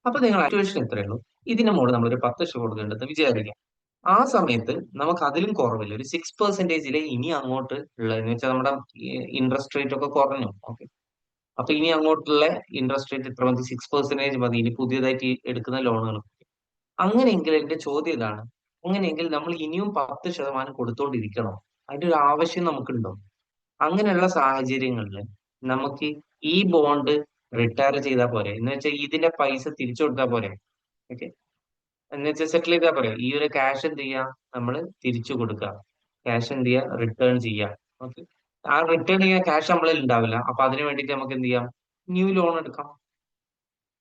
അപ്പൊ നിങ്ങൾ സിറ്റുവേഷൻ എത്രയേ ഉള്ളൂ, ഇതിന്റെ മുകളിൽ നമ്മൾ ഒരു 10 ലക്ഷം കൊടുക്കേണ്ടത് വിചാരിക്കാം. ആ സമയത്ത് നമുക്ക് അതിലും കുറവില്ല, ഒരു 6%-ലെ ഇനി അങ്ങോട്ട് ഉള്ളതെന്ന് വെച്ചാൽ നമ്മുടെ ഇൻട്രസ്റ്റ് റേറ്റ് ഒക്കെ കുറഞ്ഞു. ഓക്കെ. അപ്പൊ ഇനി അങ്ങോട്ടുള്ള ഇൻട്രസ്റ്റ് റേറ്റ് എത്ര മതി, 6% മതി ഇനി പുതിയതായിട്ട് എടുക്കുന്ന ലോണുകൾ. അങ്ങനെയെങ്കിൽ എന്റെ ചോദ്യം ഇതാണ്, അങ്ങനെയെങ്കിൽ നമ്മൾ ഇനിയും 10% കൊടുത്തോണ്ടിരിക്കണോ? അതിന്റെ ഒരു ആവശ്യം നമുക്കുണ്ടോ? അങ്ങനെയുള്ള സാഹചര്യങ്ങളിൽ നമുക്ക് ഈ ബോണ്ട് റിട്ടയർ ചെയ്താൽ പോരെ, എന്ന് വെച്ചാൽ ഇതിന്റെ പൈസ തിരിച്ചു കൊടുത്താൽ പോരെ? ഓക്കെ, എന്ന് വെച്ചാൽ സെറ്റിൽ ചെയ്താൽ പോരെ. ഈ ഒരു ക്യാഷ് എന്ത് ചെയ്യാം, നമ്മൾ തിരിച്ചു കൊടുക്കുക, ക്യാഷ് എന്ത് ചെയ്യുക, റിട്ടേൺ ചെയ്യുക. ഓക്കെ. ആ റിട്ടേൺ ചെയ്യാൻ ക്യാഷ് നമ്മളിൽ ഉണ്ടാവില്ല. അപ്പൊ അതിന് വേണ്ടിയിട്ട് നമുക്ക് എന്ത് ചെയ്യാം, ന്യൂ ലോൺ എടുക്കാം.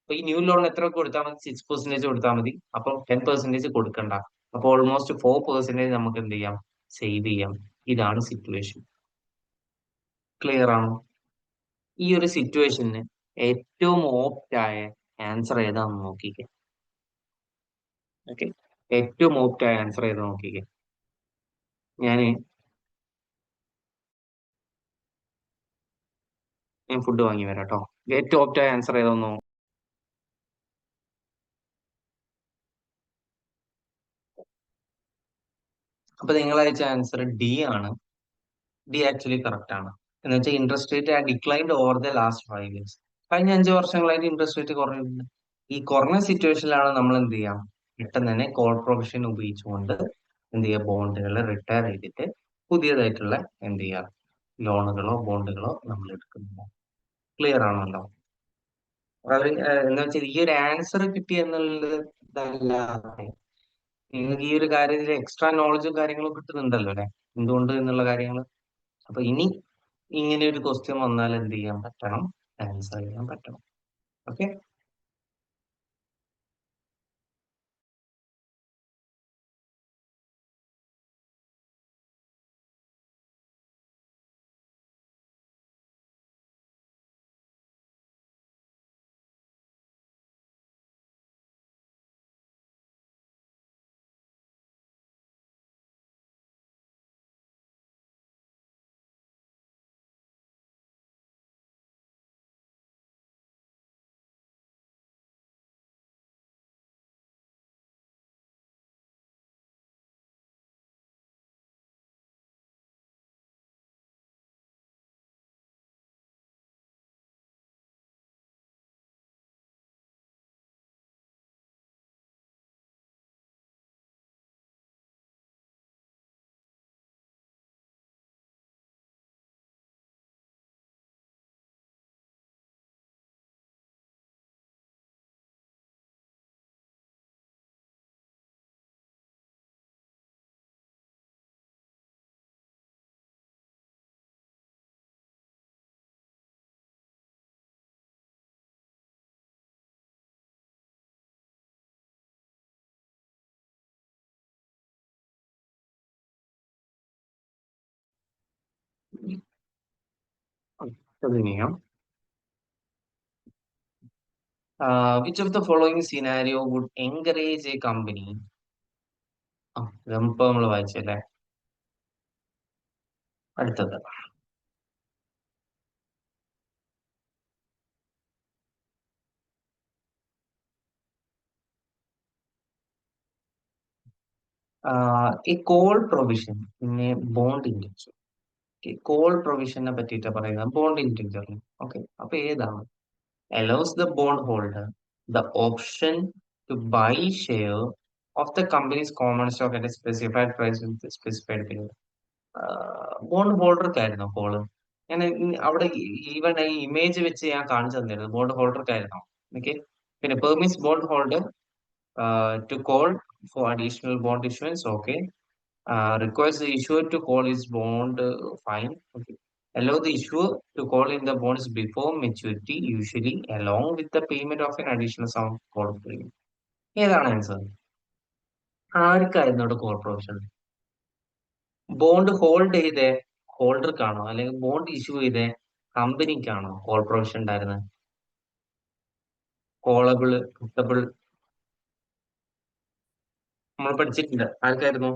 അപ്പൊ ഈ ന്യൂ ലോൺ എത്ര കൊടുത്താൽ മതി, 6% കൊടുത്താൽ മതി. അപ്പൊ 10% കൊടുക്കണ്ട. അപ്പൊ ഓൾമോസ്റ്റ് 4% നമുക്ക് എന്ത് ചെയ്യാം, സേവ് ചെയ്യാം. ഇതാണ് സിറ്റുവേഷൻ. ക്ലിയർ ആണോ? ഈ ഒരു സിറ്റുവേഷന് ഏറ്റവും ഓപ്റ്റായ ആൻസർ ഏതാണെന്ന് നോക്കിക്കേ. ഓക്കെ, ഏറ്റവും ഓപ്റ്റായ ആൻസർ ഏതാ നോക്കിക്കേ. ഞാൻ ഫുഡ് വാങ്ങി വരാം കേട്ടോ. ഏറ്റവും ഓപ്റ്റായ ആൻസർ ഏതാണെന്നോ? അപ്പൊ നിങ്ങൾ അയച്ച ആൻസർ ഡി ആണ്. ഡി ആക്ച്വലി കറക്റ്റ് ആണ്. എന്ന് വെച്ചാൽ interest rate declined over the last 5 years. കഴിഞ്ഞ 5 വർഷങ്ങളായിട്ട് ഇൻട്രസ്റ്റ് റേറ്റ് കുറഞ്ഞിട്ടുണ്ട്. ഈ കുറഞ്ഞ സിറ്റുവേഷനിലാണ് നമ്മൾ എന്ത് ചെയ്യാം, പെട്ടെന്ന് തന്നെ കോൾ പ്രൊവിഷൻ ഉപയോഗിച്ചുകൊണ്ട് എന്ത് ചെയ്യുക, ബോണ്ടുകൾ റിട്ടയർ ചെയ്തിട്ട് പുതിയതായിട്ടുള്ള എന്ത് ചെയ്യുക, ലോണുകളോ ബോണ്ടുകളോ നമ്മൾ എടുക്കുന്നില്ല. ക്ലിയർ ആണല്ലോ? അത് എന്ന് വെച്ചാൽ ഈ ഒരു ആൻസർ കിട്ടി എന്നുള്ളതല്ലാതെ നിങ്ങൾക്ക് ഈ ഒരു കാര്യത്തിൽ എക്സ്ട്രാ നോളജും കാര്യങ്ങളും കിട്ടുന്നുണ്ടല്ലോ അല്ലെ, എന്തുകൊണ്ട് എന്നുള്ള കാര്യങ്ങൾ. അപ്പൊ ഇനി ഇങ്ങനെ ഒരു ക്വസ്റ്റ്യൻ വന്നാൽ എന്ത് ചെയ്യാൻ പറ്റണം, ആൻസർ ചെയ്യാൻ പറ്റണം. Okay. Continue. Which of the following scenario would encourage a company? ഇതിപ്പോ നമ്മൾ വായിച്ചല്ലേ. അടുത്തത് ഈ കോൾ പ്രൊവിഷൻ പിന്നെ ബോണ്ട് ഇൻഡെക്സ്. കോൾ പ്രൊവിഷനെ പറ്റിയിട്ട് പറയുന്നത് ബോണ്ട് ഇൻഡെക്സ്. ഓക്കെ, അപ്പൊ ഏതാണ്? Allows the bondholder the option to buy share of the company's common stock at a specified price with a specified period. Bond ഹോൾഡർക്കായിരുന്നോ കോള്? ഞാൻ അവിടെ ഈവൻ ഈ ഇമേജ് വെച്ച് ഞാൻ കാണിച്ചു തന്നിരുന്നു ബോണ്ട് ഹോൾഡർക്കായിരുന്നോ. ഓക്കെ, പിന്നെ permits bond holder to call for additional bond issuance. Okay. Requires the issuer to call his bond fine. Okay. Allow the issuer to call in the bonds before maturity, usually along with the payment of an additional sum called premium. ഏതാണ് ആൻസർ? ആർക്കായിരുന്നു ഇവിടെ കോൾ പ്രൊവിഷൻ? ബോണ്ട് ഹോൾഡ് ചെയ്ത ഹോൾഡർക്കാണോ അല്ലെങ്കിൽ ബോണ്ട് ഇഷ്യൂ ചെയ്ത കമ്പനിക്കാണോ കോൾ പ്രൊവിഷൻ ഉണ്ടായിരുന്നത്? കോളബിൾ, പുട്ടബിൾ നമ്മൾ പഠിച്ചിട്ടില്ല. ആർക്കായിരുന്നു?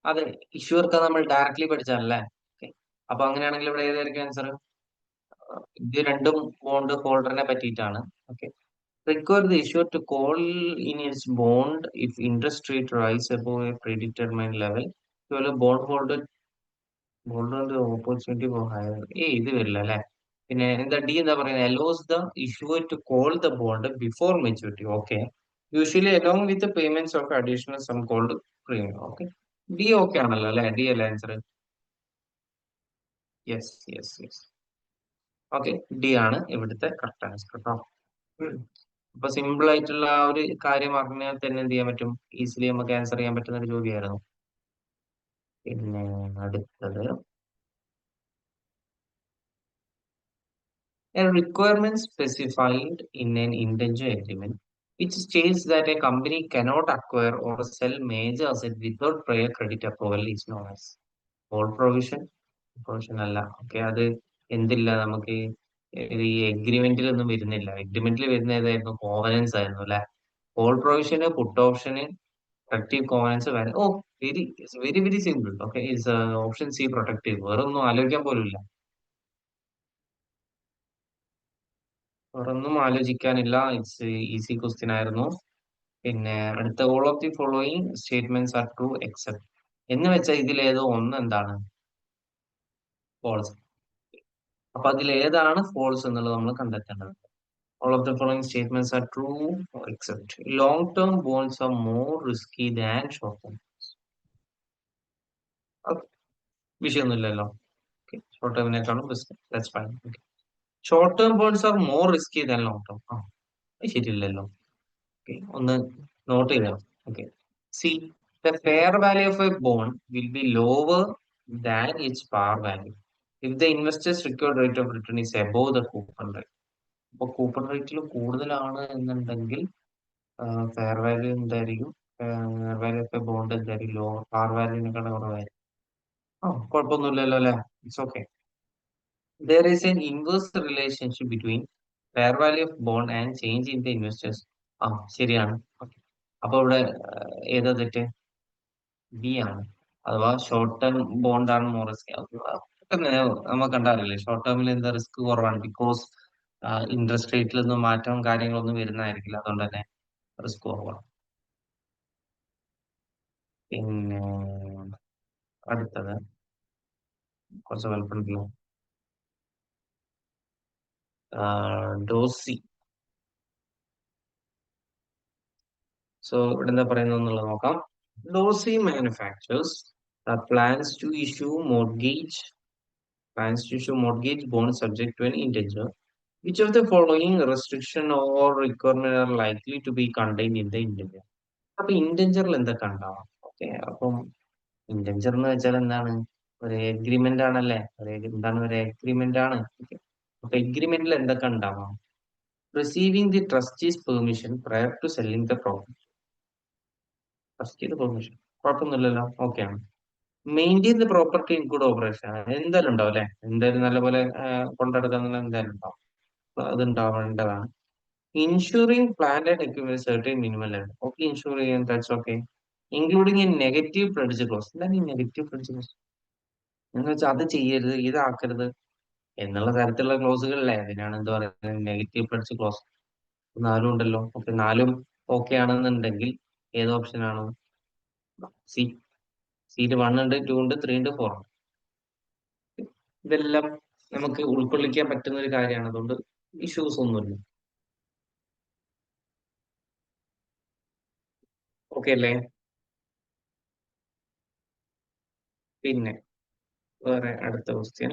അതെ, ഇഷ്യൂർക്ക് നമ്മൾ ഡയറക്ട്ലി പഠിച്ചാണല്ലേ. ഓക്കെ, അപ്പൊ അങ്ങനെയാണെങ്കിൽ ഇവിടെ ഏതായിരിക്കും ആൻസർ? ഇത് രണ്ടും ബോണ്ട് ഹോൾഡറിനെ പറ്റിയിട്ടാണ്. Okay. Require the issuer to call in its bond if interest rate rise above a predetermined level. അതുപോലെ ബോണ്ട് ഹോൾഡറിന്റെ ഓപ്പർച്യൂണിറ്റി ഫോർ ഹയർ. ഇത് വരില്ല അല്ലെ. പിന്നെ എന്താ ഡി എന്താ പറയുന്നത്? Allows the issuer to call the bond before maturity. Okay, usually along with payments of additional sum called premium. Okay, D okay ആണല്ലോ അല്ലെ? ഡി അല്ലേ answer? Yes, yes, yes. Okay, D ആണ് ഇവിടുത്തെ കറക്റ്റ് ആൻസർ കേട്ടോ. അപ്പൊ സിമ്പിൾ ആയിട്ടുള്ള ആ ഒരു കാര്യം അറിഞ്ഞാൽ തന്നെ എന്ത് ചെയ്യാൻ പറ്റും? ഈസിലി നമുക്ക് ആൻസർ ചെയ്യാൻ പറ്റുന്ന ഒരു ചോദ്യമായിരുന്നു. പിന്നെ അടുത്തത്, a requirement specified in an indenture agreement which states that a company cannot acquire or sell major asset without prior credit approval is known as call provision. Provision അല്ല. ഓക്കെ, അത് എന്തില്ല നമുക്ക് ഈ എഗ്രിമെന്റിൽ ഒന്നും വരുന്നില്ല. എഗ്രിമെന്റിൽ വരുന്ന ഏതായിരുന്നു? കോവനൻസ് ആയിരുന്നു അല്ലെ. Call provision, put option, protective covenants. Oh, very very very simple. Okay, it's option C protective. വേറെ ഒന്നും ആലോചിക്കാൻ പോലും ഇല്ല. വേറെ ഒന്നും ആലോചിക്കാനില്ല. ഇറ്റ്സ് ഈസി ക്വസ്റ്റ്യൻ ആയിരുന്നു. പിന്നെ അടുത്ത, all of the following statements are true except എന്ന് വെച്ചാൽ ഇതിലേതോ ഒന്ന് എന്താണ്? ഫോൾസ്. അപ്പൊ അതിൽ ഏതാണ് ഫോൾസ് എന്നുള്ളത് നമ്മൾ കണ്ടെത്തേണ്ടത്. All of the following statements are true except long-term bonds are more risky than short-term. Okay. വിഷയമൊന്നുമില്ലല്ലോ. Okay. ഷോർട്ട് ടേമിനേക്കാളും risk. That's fine. Okay. Short term bonds are more risky than long term. അത് ശരിയല്ലല്ലോ. ഓക്കെ, ഒന്ന് നോട്ട് ചെയ്യണം. Okay, C the fair value of a bond will be lower than its par value if the investors required rate of return is above the coupon rate. അപ്പൊ കൂപ്പൺ റേറ്റിൽ കൂടുതലാണ് എന്നുണ്ടെങ്കിൽ ഫെയർ വാല്യൂ എന്തായിരിക്കും? Fair value of a bond എന്തായിരിക്കും? ലോ, പാർ വാല്യൂവിനെക്കാളും കുറവായിരിക്കും. കുഴപ്പമൊന്നുമില്ലല്ലോ അല്ലെ. It's okay. There is an inverse relationship between fair value of bond and change in the investors. ശരിയാണ്. Okay. അപ്പൊ ഇവിടെ ഏതാ തെറ്റ്? ബി ആണ്. അഥവാ ഷോർട്ട് ടേം ബോണ്ട് ആണ് മോർ റിസ്ക്. നമുക്ക് കണ്ടാറില്ലേ, ഷോർട്ട് ടേമിൽ എന്താ റിസ്ക് കുറവാണ്. ബിക്കോസ് ഇൻട്രസ്റ്റ് റേറ്റിലൊന്നും മാറ്റവും കാര്യങ്ങളൊന്നും വരുന്നതായിരിക്കില്ല. അതുകൊണ്ട് തന്നെ റിസ്ക് കുറവാണ്. പിന്നെ അടുത്തത് കുറച്ച് വലുപ്പമുണ്ടല്ലോ. ഡോസി. സോ ഇവിടെ എന്താ പറയുന്നത് എന്നുള്ളത് നോക്കാം. Dorsey manufacturers plans to issue mortgage bonds subject to an indenture. Which of the following restriction or requirement are likely to be contained in the indenture? അപ്പൊ ഇൻഡെഞ്ചറിൽ എന്തൊക്കെ ഉണ്ടാവാം? ഓക്കെ, അപ്പം ഇൻഡെഞ്ചർ എന്ന് വെച്ചാൽ എന്താണ്? ഒരു എഗ്രിമെന്റ് ആണല്ലേ. എന്താണ്? ഒരു എഗ്രിമെന്റ് ആണ്. അപ്പൊ എഗ്രിമെന്റിൽ എന്തൊക്കെ ഉണ്ടാവാം? Receiving the trustees permission prior to selling the property. ട്രസ്റ്റിയുടെ പെർമിഷൻ കുഴപ്പമൊന്നുമില്ലല്ലോ, ഓക്കെ ആണ്. Maintain the property in good operation, എന്തായാലും ഉണ്ടാവും അല്ലെ, എന്തായാലും നല്ലപോലെ കൊണ്ടെടുക്കാന്നുള്ള എന്തായാലും ഉണ്ടാവും, അത് ഉണ്ടാവേണ്ടതാണ്. Insuring plant and equipment certain minimum level, okay insure ചെയ്യാൻ, that's okay. Including a negative credit clause, എന്താണ് ഈ നെഗറ്റീവ് ക്രെഡിറ്റ് ക്ലോസ് എന്ന് വെച്ചാൽ അത് ചെയ്യരുത് ഇതാക്കരുത് എന്നുള്ള തരത്തിലുള്ള ക്ലോസുകളല്ലേ, അതിനാണ് എന്താ പറയുന്നത് നെഗറ്റീവ് ക്രെഡിറ്റ് ക്ലോസ്. നാലും ഉണ്ടല്ലോ, ഓക്കെ നാലും ഓക്കെ ആണെന്നുണ്ടെങ്കിൽ ഏത് ഓപ്ഷനാണ്? സി. സിയിൽ 1 ഉണ്ട്, 2 ഉണ്ട്, 3 ഉണ്ട്, 4 ഉണ്ട്. ഇതെല്ലാം നമുക്ക് ഉൾക്കൊള്ളിക്കാൻ പറ്റുന്ന ഒരു കാര്യമാണ്, അതുകൊണ്ട് ഇഷ്യൂസ് ഒന്നുമില്ല. ഓക്കെ അല്ലേ? പിന്നെ വേറെ അടുത്ത question.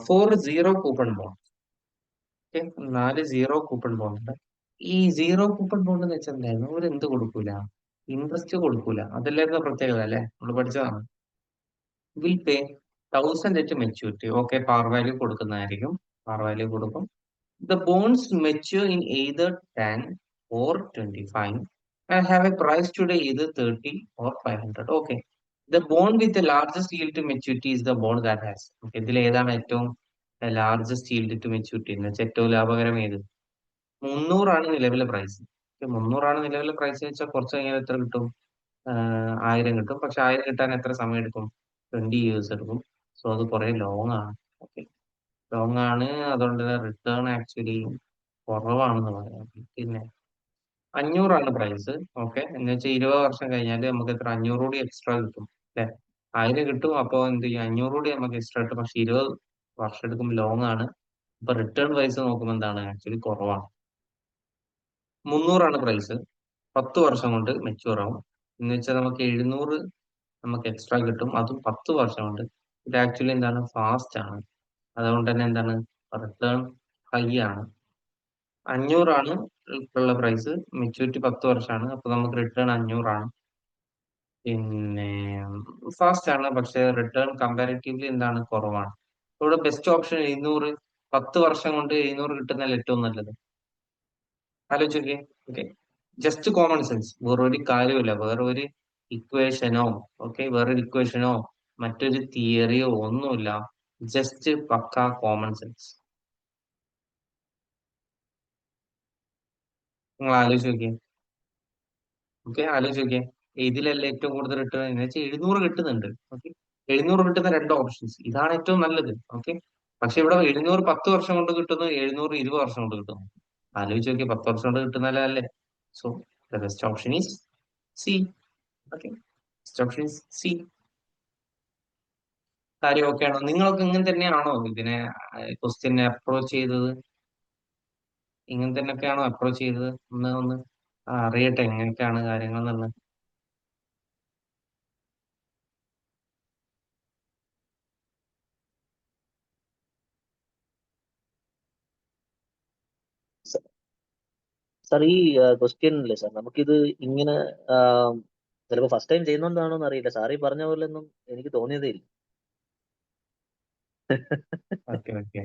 Four zero coupon bond. Okay, 4 zero coupon bond. ഈ സീറോ കൂപ്പൺ ബോണ്ട് എന്ന് വെച്ചാൽ എന്തായിരുന്നു, ഒരു എന്ത് കൊടുക്കൂല, ഇൻട്രസ്റ്റ് കൊടുക്കൂല, അതല്ലായിരുന്നു പ്രത്യേകത അല്ലെ, നമ്മൾ പഠിച്ചതാണ്. Will pay 1000 at maturity, okay par value കൊടുക്കുന്നതായിരിക്കും, പാർ വാല്യൂ കൊടുക്കും. The bonds mature in either 10 or 25 and have a price today either 30 or 500. Okay. The bond with the largest yield to maturity is the bond that has. Okay. ഇതിൽ ഏതാണ് ഏറ്റവും ലാർജസ്റ്റ് yield to maturity എന്ന് വെച്ചാൽ ഏറ്റവും ലാഭകരം ഏത്? 300 നിലവിലെ പ്രൈസ്. 300 നിലവിലെ പ്രൈസ് വെച്ചാൽ കുറച്ച് കഴിഞ്ഞാൽ എത്ര കിട്ടും? 1000 കിട്ടും. പക്ഷെ 1000 കിട്ടാൻ എത്ര സമയം എടുക്കും? 20 years എടുക്കും. സോ അത് കുറെ ലോങ് ആണ്. ഓക്കെ, ലോങ് ആണ്, അതുകൊണ്ട് റിട്ടേൺ ആക്ച്വലി കുറവാണെന്ന് പറയാം. പിന്നെ 500 പ്രൈസ്. ഓക്കെ, എന്ന് വെച്ചാൽ 20 വർഷം കഴിഞ്ഞാൽ നമുക്ക് എത്ര 500 കൂടി എക്സ്ട്രാ കിട്ടും അല്ലെ, 1000 കിട്ടും, അപ്പോൾ എന്ത് ചെയ്യും 500 കൂടി നമുക്ക് എക്സ്ട്രാ കിട്ടും, പക്ഷെ 20 വർഷം എടുക്കും, ലോങ് ആണ്. അപ്പൊ റിട്ടേൺ പ്രൈസ് നോക്കുമ്പോൾ എന്താണ് ആക്ച്വലി കുറവാണ്. 300 പ്രൈസ്, 10 വർഷം കൊണ്ട് മെച്യൂർ ആവും, എന്ന് വെച്ചാൽ നമുക്ക് 700 നമുക്ക് എക്സ്ട്രാ കിട്ടും, അതും 10 വർഷം കൊണ്ട്. ഇത് ആക്ച്വലി എന്താണ് ഫാസ്റ്റ് ആണ്, അതുകൊണ്ട് തന്നെ എന്താണ് റിട്ടേൺ ഹൈ ആണ്. 500 ഉള്ള പ്രൈസ്, മെച്യൂരിറ്റി 10 വർഷമാണ്, അപ്പൊ നമുക്ക് റിട്ടേൺ 500. പിന്നെ ഫാസ്റ്റ് ആണ്, പക്ഷെ റിട്ടേൺ കമ്പാരിറ്റീവ്ലി എന്താണ് കുറവാണ്. ഇവിടെ ബെസ്റ്റ് ഓപ്ഷൻ 700, 10 വർഷം കൊണ്ട് 700 കിട്ടുന്നതിൽ ഏറ്റവും നല്ലത്. ആലോചിച്ചോക്കെ. ഓക്കെ, ജസ്റ്റ് കോമൺ സെൻസ്, വേറൊരു കാര്യമില്ല, വേറൊരു ഇക്വേഷനോ, ഓക്കെ വേറൊരു ഇക്വേഷനോ മറ്റൊരു തിയറിയോ ഒന്നുമില്ല, ജസ്റ്റ് പക്ക കോമൺ സെൻസ്. നിങ്ങൾ ആലോചിച്ച് നോക്കിയേ. ഓക്കെ, ആലോചിച്ച് നോക്കിയേ, ഇതിലല്ല ഏറ്റവും കൂടുതൽ റിട്ടേൺ എന്ന് വെച്ചാൽ 700 കിട്ടുന്നുണ്ട്. ഓക്കെ, 700 കിട്ടുന്ന രണ്ട് ഓപ്ഷൻസ്, ഇതാണ് ഏറ്റവും നല്ലത്. ഓക്കെ, പക്ഷെ ഇവിടെ 700 10 വർഷം കൊണ്ട് കിട്ടുന്നു, 700 20 വർഷം കൊണ്ട് കിട്ടുന്നു. ആലോചിച്ച് നോക്കിയേ, 10 വർഷം കൊണ്ട് കിട്ടുന്നതല്ലേ. So the best option is C. Okay, best option is C. കാര്യം ഓക്കെ ആണോ? നിങ്ങളൊക്കെ ഇങ്ങനെ തന്നെയാണോ ഇതിനെ ക്വസ്റ്റ്യനെ അപ്രോച്ച് ചെയ്തത്? ഇങ്ങനെ തന്നെയൊക്കെയാണോ അപ്രോച്ച് ചെയ്തത്? ഒന്ന് ഒന്ന് അറിയട്ടെ എങ്ങനെയൊക്കെയാണ് കാര്യങ്ങൾ എന്നുള്ളത്. സാർ ഈ ക്വസ്റ്റ്യനില്ലേ സാർ, നമുക്കിത് ഇങ്ങനെ ചിലപ്പോൾ ഫസ്റ്റ് ടൈം ചെയ്യുന്നോണ്ടാണോ എന്ന് അറിയില്ല, സാർ ഈ പറഞ്ഞ പോലെ ഒന്നും എനിക്ക് തോന്നിയതേ ഇല്ല. ഓക്കെ ഓക്കെ,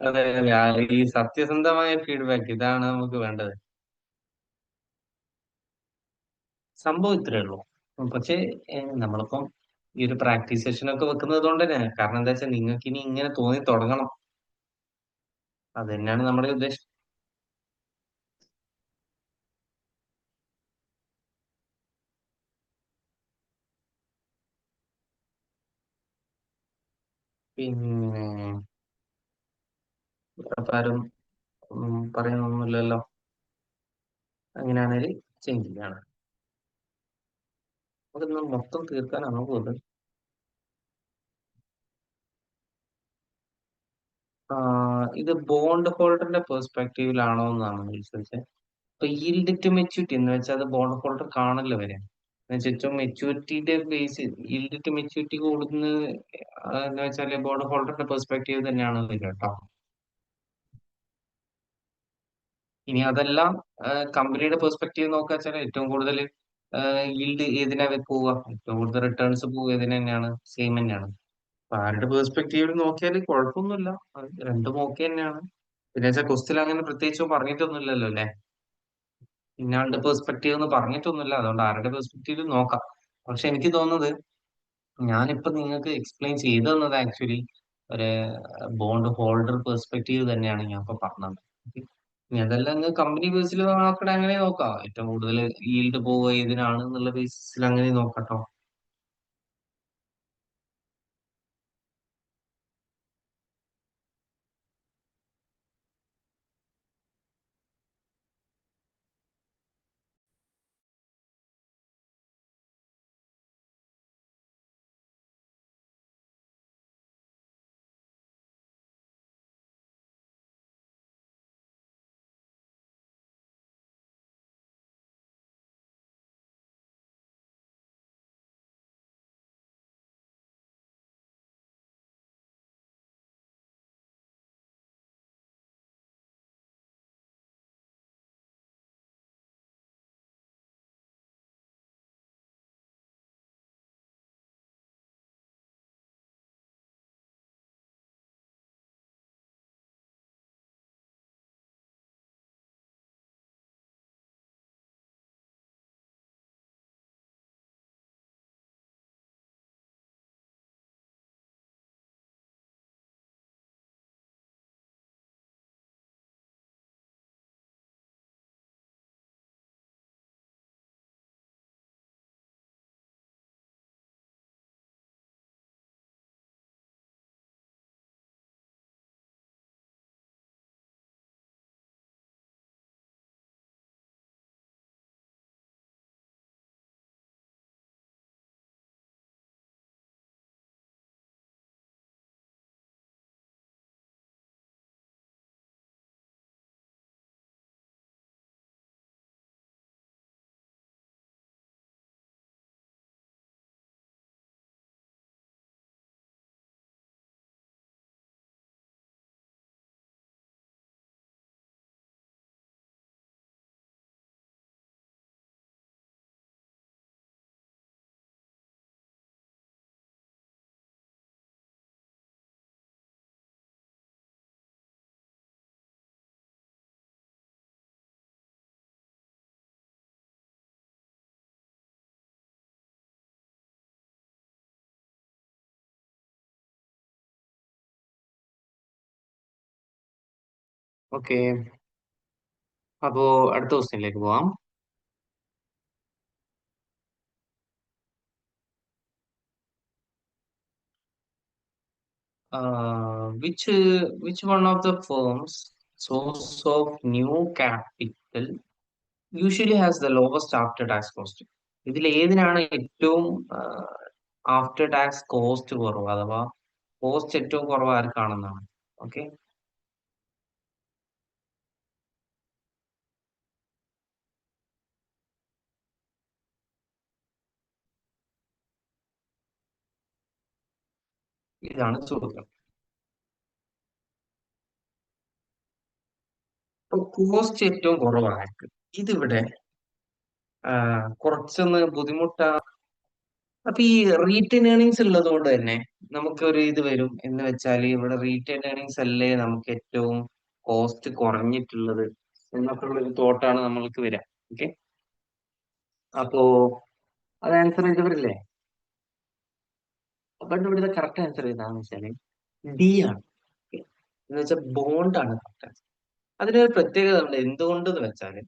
അതെ അതെ, ഈ സത്യസന്ധമായ ഫീഡ്ബാക്ക് ഇതാണ് നമുക്ക് വേണ്ടത്. സംഭവം ഇത്രേ ഉള്ളൂ. പക്ഷേ നമ്മളിപ്പം ഈ ഒരു പ്രാക്ടീസ് സെഷൻ ഒക്കെ വെക്കുന്നത് കൊണ്ട് തന്നെ, കാരണം എന്താ വെച്ചാൽ നിങ്ങൾക്ക് ഇനി ഇങ്ങനെ തോന്നി തുടങ്ങണം, അത് തന്നെയാണ് നമ്മുടെ ഉദ്ദേശം. പിന്നെ വേറെപ്പാരും പറയുന്നൊന്നുമില്ലല്ലോ. അങ്ങനെയാണെങ്കിൽ ചേഞ്ച് ചെയ്യാണ്. നമുക്കിന്ന് മൊത്തം തീർക്കാനാണോ പോകുന്നത്? ഇത് ബോണ്ട് ഹോൾഡറിന്റെ പെർസ്പെക്റ്റീവിലാണോ എന്നാണ് ചോദിച്ചത്. ഇപ്പൊ ഈൽഡ് ടു മെച്യൂരിറ്റി എന്ന് വെച്ചാൽ അത് ബോണ്ട് ഹോൾഡർ കാണല്ലോ വരെ, എന്ന് വെച്ചാൽ ഏറ്റവും മെച്യൂരിറ്റിയുടെ ബേസ് ഈൽഡ് ടു മെച്യൂരിറ്റി കൂടുന്ന എന്ന് വെച്ചാൽ ബോണ്ട് ഹോൾഡറിന്റെ പെർസ്പെക്റ്റീവ് തന്നെയാണ് വരിക കേട്ടോ. ഇനി അതെല്ലാം കമ്പനിയുടെ പെർസ്പെക്റ്റീവ് നോക്കുക വെച്ചാൽ ഏറ്റവും കൂടുതൽ yield ഏതിനാ പോവുക? ഏറ്റവും കൂടുതൽ റിട്ടേൺസ് പോവുക ഏതിന് തന്നെയാണ്? സെയിം തന്നെയാണ്. അപ്പൊ ആരുടെ പെർസ്പെക്റ്റീവിൽ നോക്കിയാൽ കുഴപ്പമൊന്നുമില്ല. അത് രണ്ടും ഓക്കെ തന്നെയാണ്. പിന്നെ വെച്ചാൽ ക്വസ്റ്റിൽ അങ്ങനെ പ്രത്യേകിച്ച് പറഞ്ഞിട്ടൊന്നുമില്ലല്ലോ അല്ലെ? ഇന്നാളുടെ പെർസ്പെക്റ്റീവ് എന്ന് പറഞ്ഞിട്ടൊന്നുമില്ല. അതുകൊണ്ട് ആരുടെ പെർസ്പെക്റ്റീവ് നോക്കാം. പക്ഷെ എനിക്ക് തോന്നുന്നത് ഞാനിപ്പോ നിങ്ങൾക്ക് എക്സ്പ്ലെയിൻ ചെയ്തു തന്നത് ആക്ച്വലി ഒരു ബോണ്ട് ഹോൾഡർ പെർസ്പെക്റ്റീവ് തന്നെയാണ് ഞാൻ ഇപ്പൊ പറഞ്ഞത്. Okay. ഇനി അതെല്ലാം നിങ്ങൾ കമ്പനി ബേസിൽ നോക്കണേ അങ്ങനെ നോക്കാം. ഏറ്റവും കൂടുതൽ ഈൽഡ് പോവുക ഏതിനാണ് എന്നുള്ള ബേസിസിൽ അങ്ങനെ നോക്കാട്ടോ. ഓക്കെ, അപ്പോ അടുത്ത ക്വസ്റ്റ്യനിലേക്ക് പോവാം. Which one of the firms source of new capital usually has the lowest after tax cost? ഇതിൽ ഏതിനാണ് ഏറ്റവും ആഫ്റ്റർ ടാക്സ് കോസ്റ്റ് കുറവ്, അഥവാ കോസ്റ്റ് ഏറ്റവും കുറവ് ആർക്കാണെന്നാണ്? ഓക്കെ, ഇതാണ് ചോദ്യം. അപ്പൊ കോസ്റ്റ് ഏറ്റവും കുറവാണ് ഇതിവിടെ കുറച്ചൊന്ന് ബുദ്ധിമുട്ടാ. അപ്പൊ ഈ റീറ്റെയിൻ ഏർണിങ്സ് ഉള്ളത് കൊണ്ട് തന്നെ നമുക്കൊരു ഇത് വരും എന്ന് വെച്ചാൽ ഇവിടെ റീറ്റെയിൻ ഏർണിങ്സ് അല്ലേ നമുക്ക് ഏറ്റവും കോസ്റ്റ് കുറഞ്ഞിട്ടുള്ളത് എന്നൊക്കെ ഉള്ള ഒരു തോട്ടാണ് നമ്മൾക്ക് വരിക. ഓക്കെ, അപ്പോ അത് ആൻസർ ചെയ്തവരല്ലേ? അപ്പൊ ഇവിടുത്തെ കറക്റ്റ് ആൻസർ ഏതാന്ന് വെച്ചാല് ഡി ആണ്. Okay. എന്ന് വെച്ചാൽ ബോണ്ടാണ് കറക്റ്റ് ആൻസർ. അതിനൊരു പ്രത്യേകത ഉണ്ട്. എന്തുകൊണ്ടെന്ന് വെച്ചാല്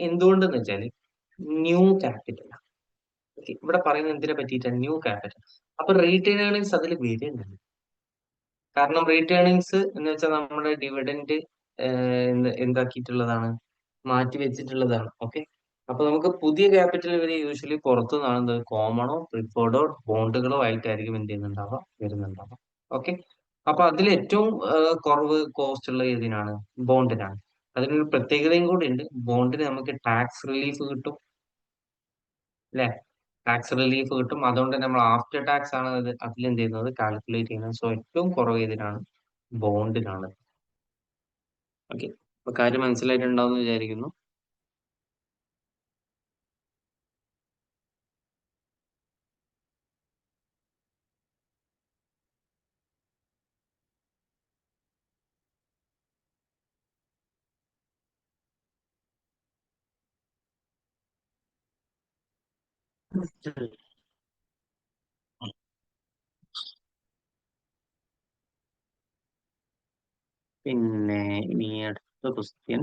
എന്തുകൊണ്ടെന്ന് വെച്ചാല് ന്യൂ ക്യാപിറ്റൽ. ഓക്കെ, ഇവിടെ പറയുന്നത് എന്തിനെ പറ്റിയിട്ടാണ്? New capital. അപ്പൊ റീറ്റെയിൻ ഏർണിങ്സ് അതിൽ വരുന്നുണ്ട്. കാരണം റീറ്റെയിൻ ഏർണിങ്സ് എന്ന് വെച്ചാൽ നമ്മുടെ ഡിവിഡൻഡ് എന്താക്കിയിട്ടുള്ളതാണ്? മാറ്റി വെച്ചിട്ടുള്ളതാണ്. ഓക്കെ, അപ്പൊ നമുക്ക് പുതിയ ക്യാപിറ്റൽ ഇവർ യൂഷ്വലി പുറത്തു നിന്നാണ് കോമണോ പ്രിഫേർഡോ ബോണ്ടുകളോ ആയിട്ടായിരിക്കും എന്ത് ചെയ്യുന്നുണ്ടാവുക, വരുന്നുണ്ടാവുക. ഓക്കെ, അപ്പൊ അതിൽ ഏറ്റവും കുറവ് കോസ്റ്റ് ഉള്ള ഏതിനാണ്? ബോണ്ടിനാണ്. അതിനൊരു പ്രത്യേകതയും കൂടി ഉണ്ട്. ബോണ്ടിന് നമുക്ക് ടാക്സ് റിലീഫ് കിട്ടും അല്ലെ? ടാക്സ് റിലീഫ് കിട്ടും. അതുകൊണ്ട് തന്നെ നമ്മൾ ആഫ്റ്റർ ടാക്സ് ആണ് അതിൽ എന്ത് ചെയ്യുന്നത്, കാൽക്കുലേറ്റ് ചെയ്യുന്നത്. സോ ഏറ്റവും കുറവ് ഏതിനാണ്? ബോണ്ടിനാണ്. ഓക്കെ, അപ്പൊ കാര്യം മനസ്സിലായിട്ടുണ്ടാവും എന്ന് വിചാരിക്കുന്നു. പിന്നെ ഇനി അടുത്ത ക്വസ്റ്റ്യൻ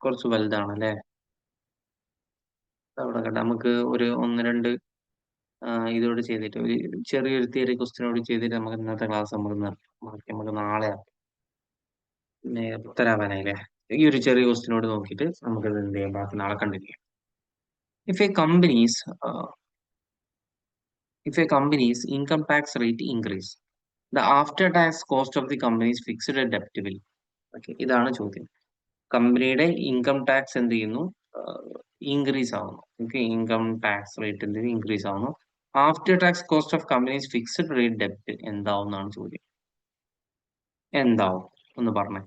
കുറച്ച് വലുതാണ് അല്ലേ? അവിടെ കണ്ട നമുക്ക് ഒരു ഒന്ന് രണ്ട് ഇതോട് ചെയ്തിട്ട് ഒരു ചെറിയൊരു തിയറി ക്വസ്റ്റ്യനോട് ചെയ്തിട്ട് നമുക്ക് ഇന്നത്തെ ക്ലാസ് നമുക്ക് നിർത്താം. ബാക്കി നമുക്ക് നാളെ പിന്നെ ഉത്തരാവാനായില്ലേ? ഈ ഒരു ചെറിയ ക്വസ്റ്റ്യനോട് നോക്കിയിട്ട് നമുക്ക് എന്ത് ചെയ്യാം, ബാക്കി നാളെ കണ്ടിന്യൂ ചെയ്യാം. If a company's if a company's income tax rate increase, the after tax cost of the company's fixed debt will. Okay, ഇതാണ് ചോദ്യം. കമ്പനിയുടെ ഇൻകം ടാക്സ് എന്ത് ചെയ്യുന്നു? ഇൻക്രീസ് ആവുന്നു. ഓക്കെ, ഇൻകം ടാക്സ് റേറ്റ് എന്ത് ഇൻക്രീസ് ആവുന്നു. After tax cost of companies fixed rate ഡെപ്റ്റ് എന്താവും എന്നാണ് ചോദ്യം. എന്താവും ഒന്ന് പറഞ്ഞേ.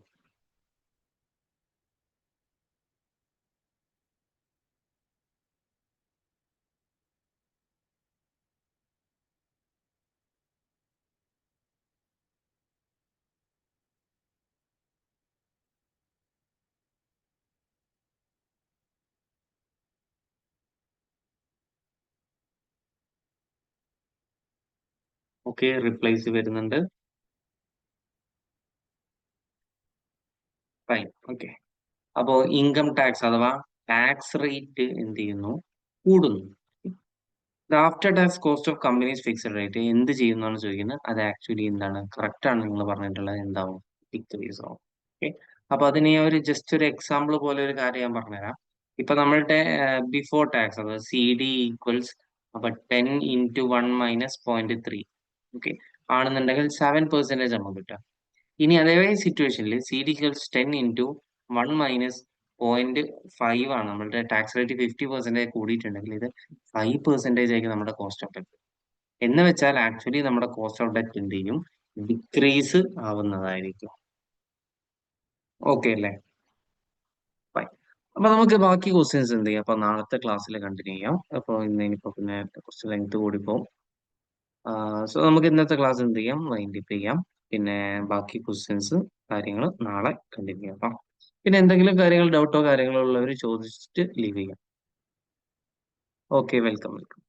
ഓക്കെ, റിപ്ലൈസ് വരുന്നുണ്ട്. ഫൈൻ. ഓക്കെ, അപ്പോ ഇൻകം ടാക്സ് അഥവാ ടാക്സ് റേറ്റ് എന്ത് ചെയ്യുന്നു? കൂടുന്നു. After tax cost of companies fixed rate എന്ത് ചെയ്യുന്നതാണ് ചോദിക്കുന്നത്. അത് ആക്ച്വലി എന്താണ്? കറക്റ്റ് ആണ് നിങ്ങൾ പറഞ്ഞിട്ടുള്ളത്. എന്താവും? ഡിക്രീസ് ആവും. ഓക്കെ, അപ്പൊ അതിന് ഒരു ജസ്റ്റ് ഒരു എക്സാമ്പിൾ പോലെ ഒരു കാര്യം ഞാൻ പറഞ്ഞുതരാം. ഇപ്പൊ നമ്മളുടെ ബിഫോർ ടാക്സ് അതായത് സി ഡി ഈക്വൽസ് അപ്പൊ 10 × 1 - 0.3. ഓക്കെ, ആണെന്നുണ്ടെങ്കിൽ 7% നമുക്ക് കിട്ടുക. ഇനി അതേ സിറ്റുവേഷനിൽ സി ഡി ഈക്വൽസ് 10 × 1 - 0.5 ആണ്. നമ്മളുടെ ടാക്സ് റേറ്റ് 50% കൂടിയിട്ടുണ്ടെങ്കിൽ ഇത് 5% ആയിരിക്കും നമ്മുടെ കോസ്റ്റ് ഓഫ് ഡെറ്റ്. എന്ന് വെച്ചാൽ ആക്ച്വലി നമ്മുടെ കോസ്റ്റ് ഓഫ് ഡെറ്റ് എന്ത് ചെയ്യും? ഡിക്രീസ് ആവുന്നതായിരിക്കും. ഓക്കെ അല്ലേ? ഫൈൻ. അപ്പൊ നമുക്ക് ബാക്കി ക്വസ്റ്റ്യൻസ് എന്ത് ചെയ്യാം? അപ്പൊ നാളത്തെ ക്ലാസ്സിൽ കണ്ടിന്യൂ ചെയ്യാം. അപ്പൊ ഇനിയിപ്പോ പിന്നെ കുറച്ച് ലെങ്ത് കൂടി പോകും. സോ നമുക്ക് ഇന്നത്തെ ക്ലാസ് എന്ത് ചെയ്യാം? വൈൻഡ് അപ്പ് ചെയ്യാം. പിന്നെ ബാക്കി ക്വസ്റ്റ്യൻസ് കാര്യങ്ങൾ നാളെ കണ്ടിന്യൂ ചെയ്യാം കേട്ടോ. പിന്നെ എന്തെങ്കിലും കാര്യങ്ങൾ ഡൗട്ടോ കാര്യങ്ങളോ ഉള്ളവർ ചോദിച്ചിട്ട് ലീവ് ചെയ്യാം. Okay, welcome welcome.